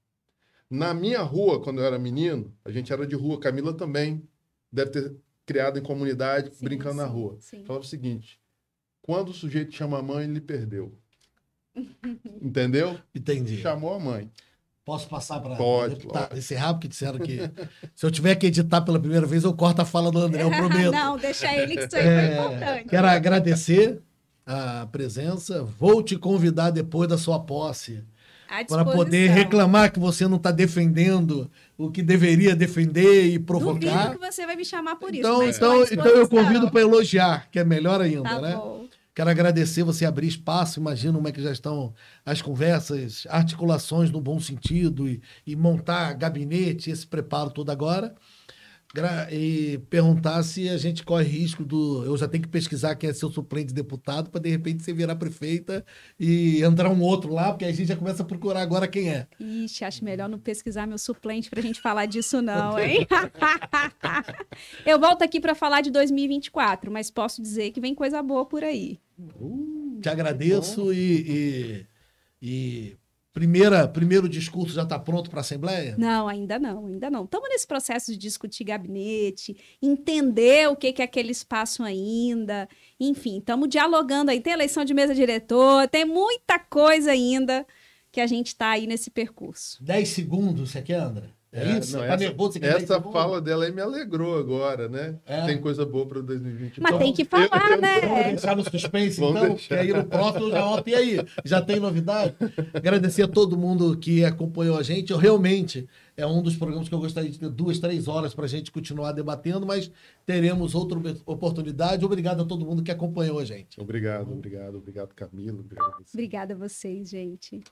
Na minha rua, quando eu era menino, a gente era de rua, Camila também deve ter criado em comunidade, brincando na rua. Sim. Falava o seguinte, quando o sujeito chama a mãe, ele perdeu. Entendeu? Entendi. Chamou a mãe. Posso passar para Pode, deputado encerrar, porque disseram que se eu tiver que editar pela primeira vez, eu corto a fala do André, eu prometo. Não, deixa ele, que isso aí foi importante. Quero agradecer a presença. Vou te convidar depois da sua posse À para poder disposição. reclamar que você não está defendendo o que deveria defender e provocar. Duvido que você vai me chamar por isso. Então, mas então, tô à então eu disposição. convido para elogiar, que é melhor ainda, Tá né? bom. Quero agradecer você abrir espaço, imagino como é que já estão as conversas, articulações no bom sentido e montar gabinete, esse preparo todo agora. E perguntar se a gente corre risco eu já tenho que pesquisar quem é seu suplente de deputado para de repente você virar prefeita e entrar um outro lá, porque aí a gente já começa a procurar agora quem é. Ixi, acho melhor não pesquisar meu suplente pra gente falar disso não, hein? Eu volto aqui para falar de 2024, mas posso dizer que vem coisa boa por aí. Te agradeço e primeiro discurso já está pronto para a Assembleia? Não, ainda não, ainda não. Estamos nesse processo de discutir gabinete, entender o que é aquele espaço ainda. Enfim, estamos dialogando aí. Tem eleição de mesa diretor, tem muita coisa ainda que a gente está aí nesse percurso. 10 segundos, você quer, André? É isso? Não, Tá nervoso? Você quer 10 essa segundos? fala dela aí me alegrou agora, né? É. Tem coisa boa para 2020. Mas tem que falar, Vamos né? deixar no suspense, Vamos então, deixar. que aí no próximo já ontem aí. Já tem novidade? Agradecer a todo mundo que acompanhou a gente. Eu realmente, é um dos programas que eu gostaria de ter 2, 3 horas para a gente continuar debatendo, mas teremos outra oportunidade. Obrigado a todo mundo que acompanhou a gente. Obrigado, Camila. Obrigado a você. Obrigada a vocês, gente.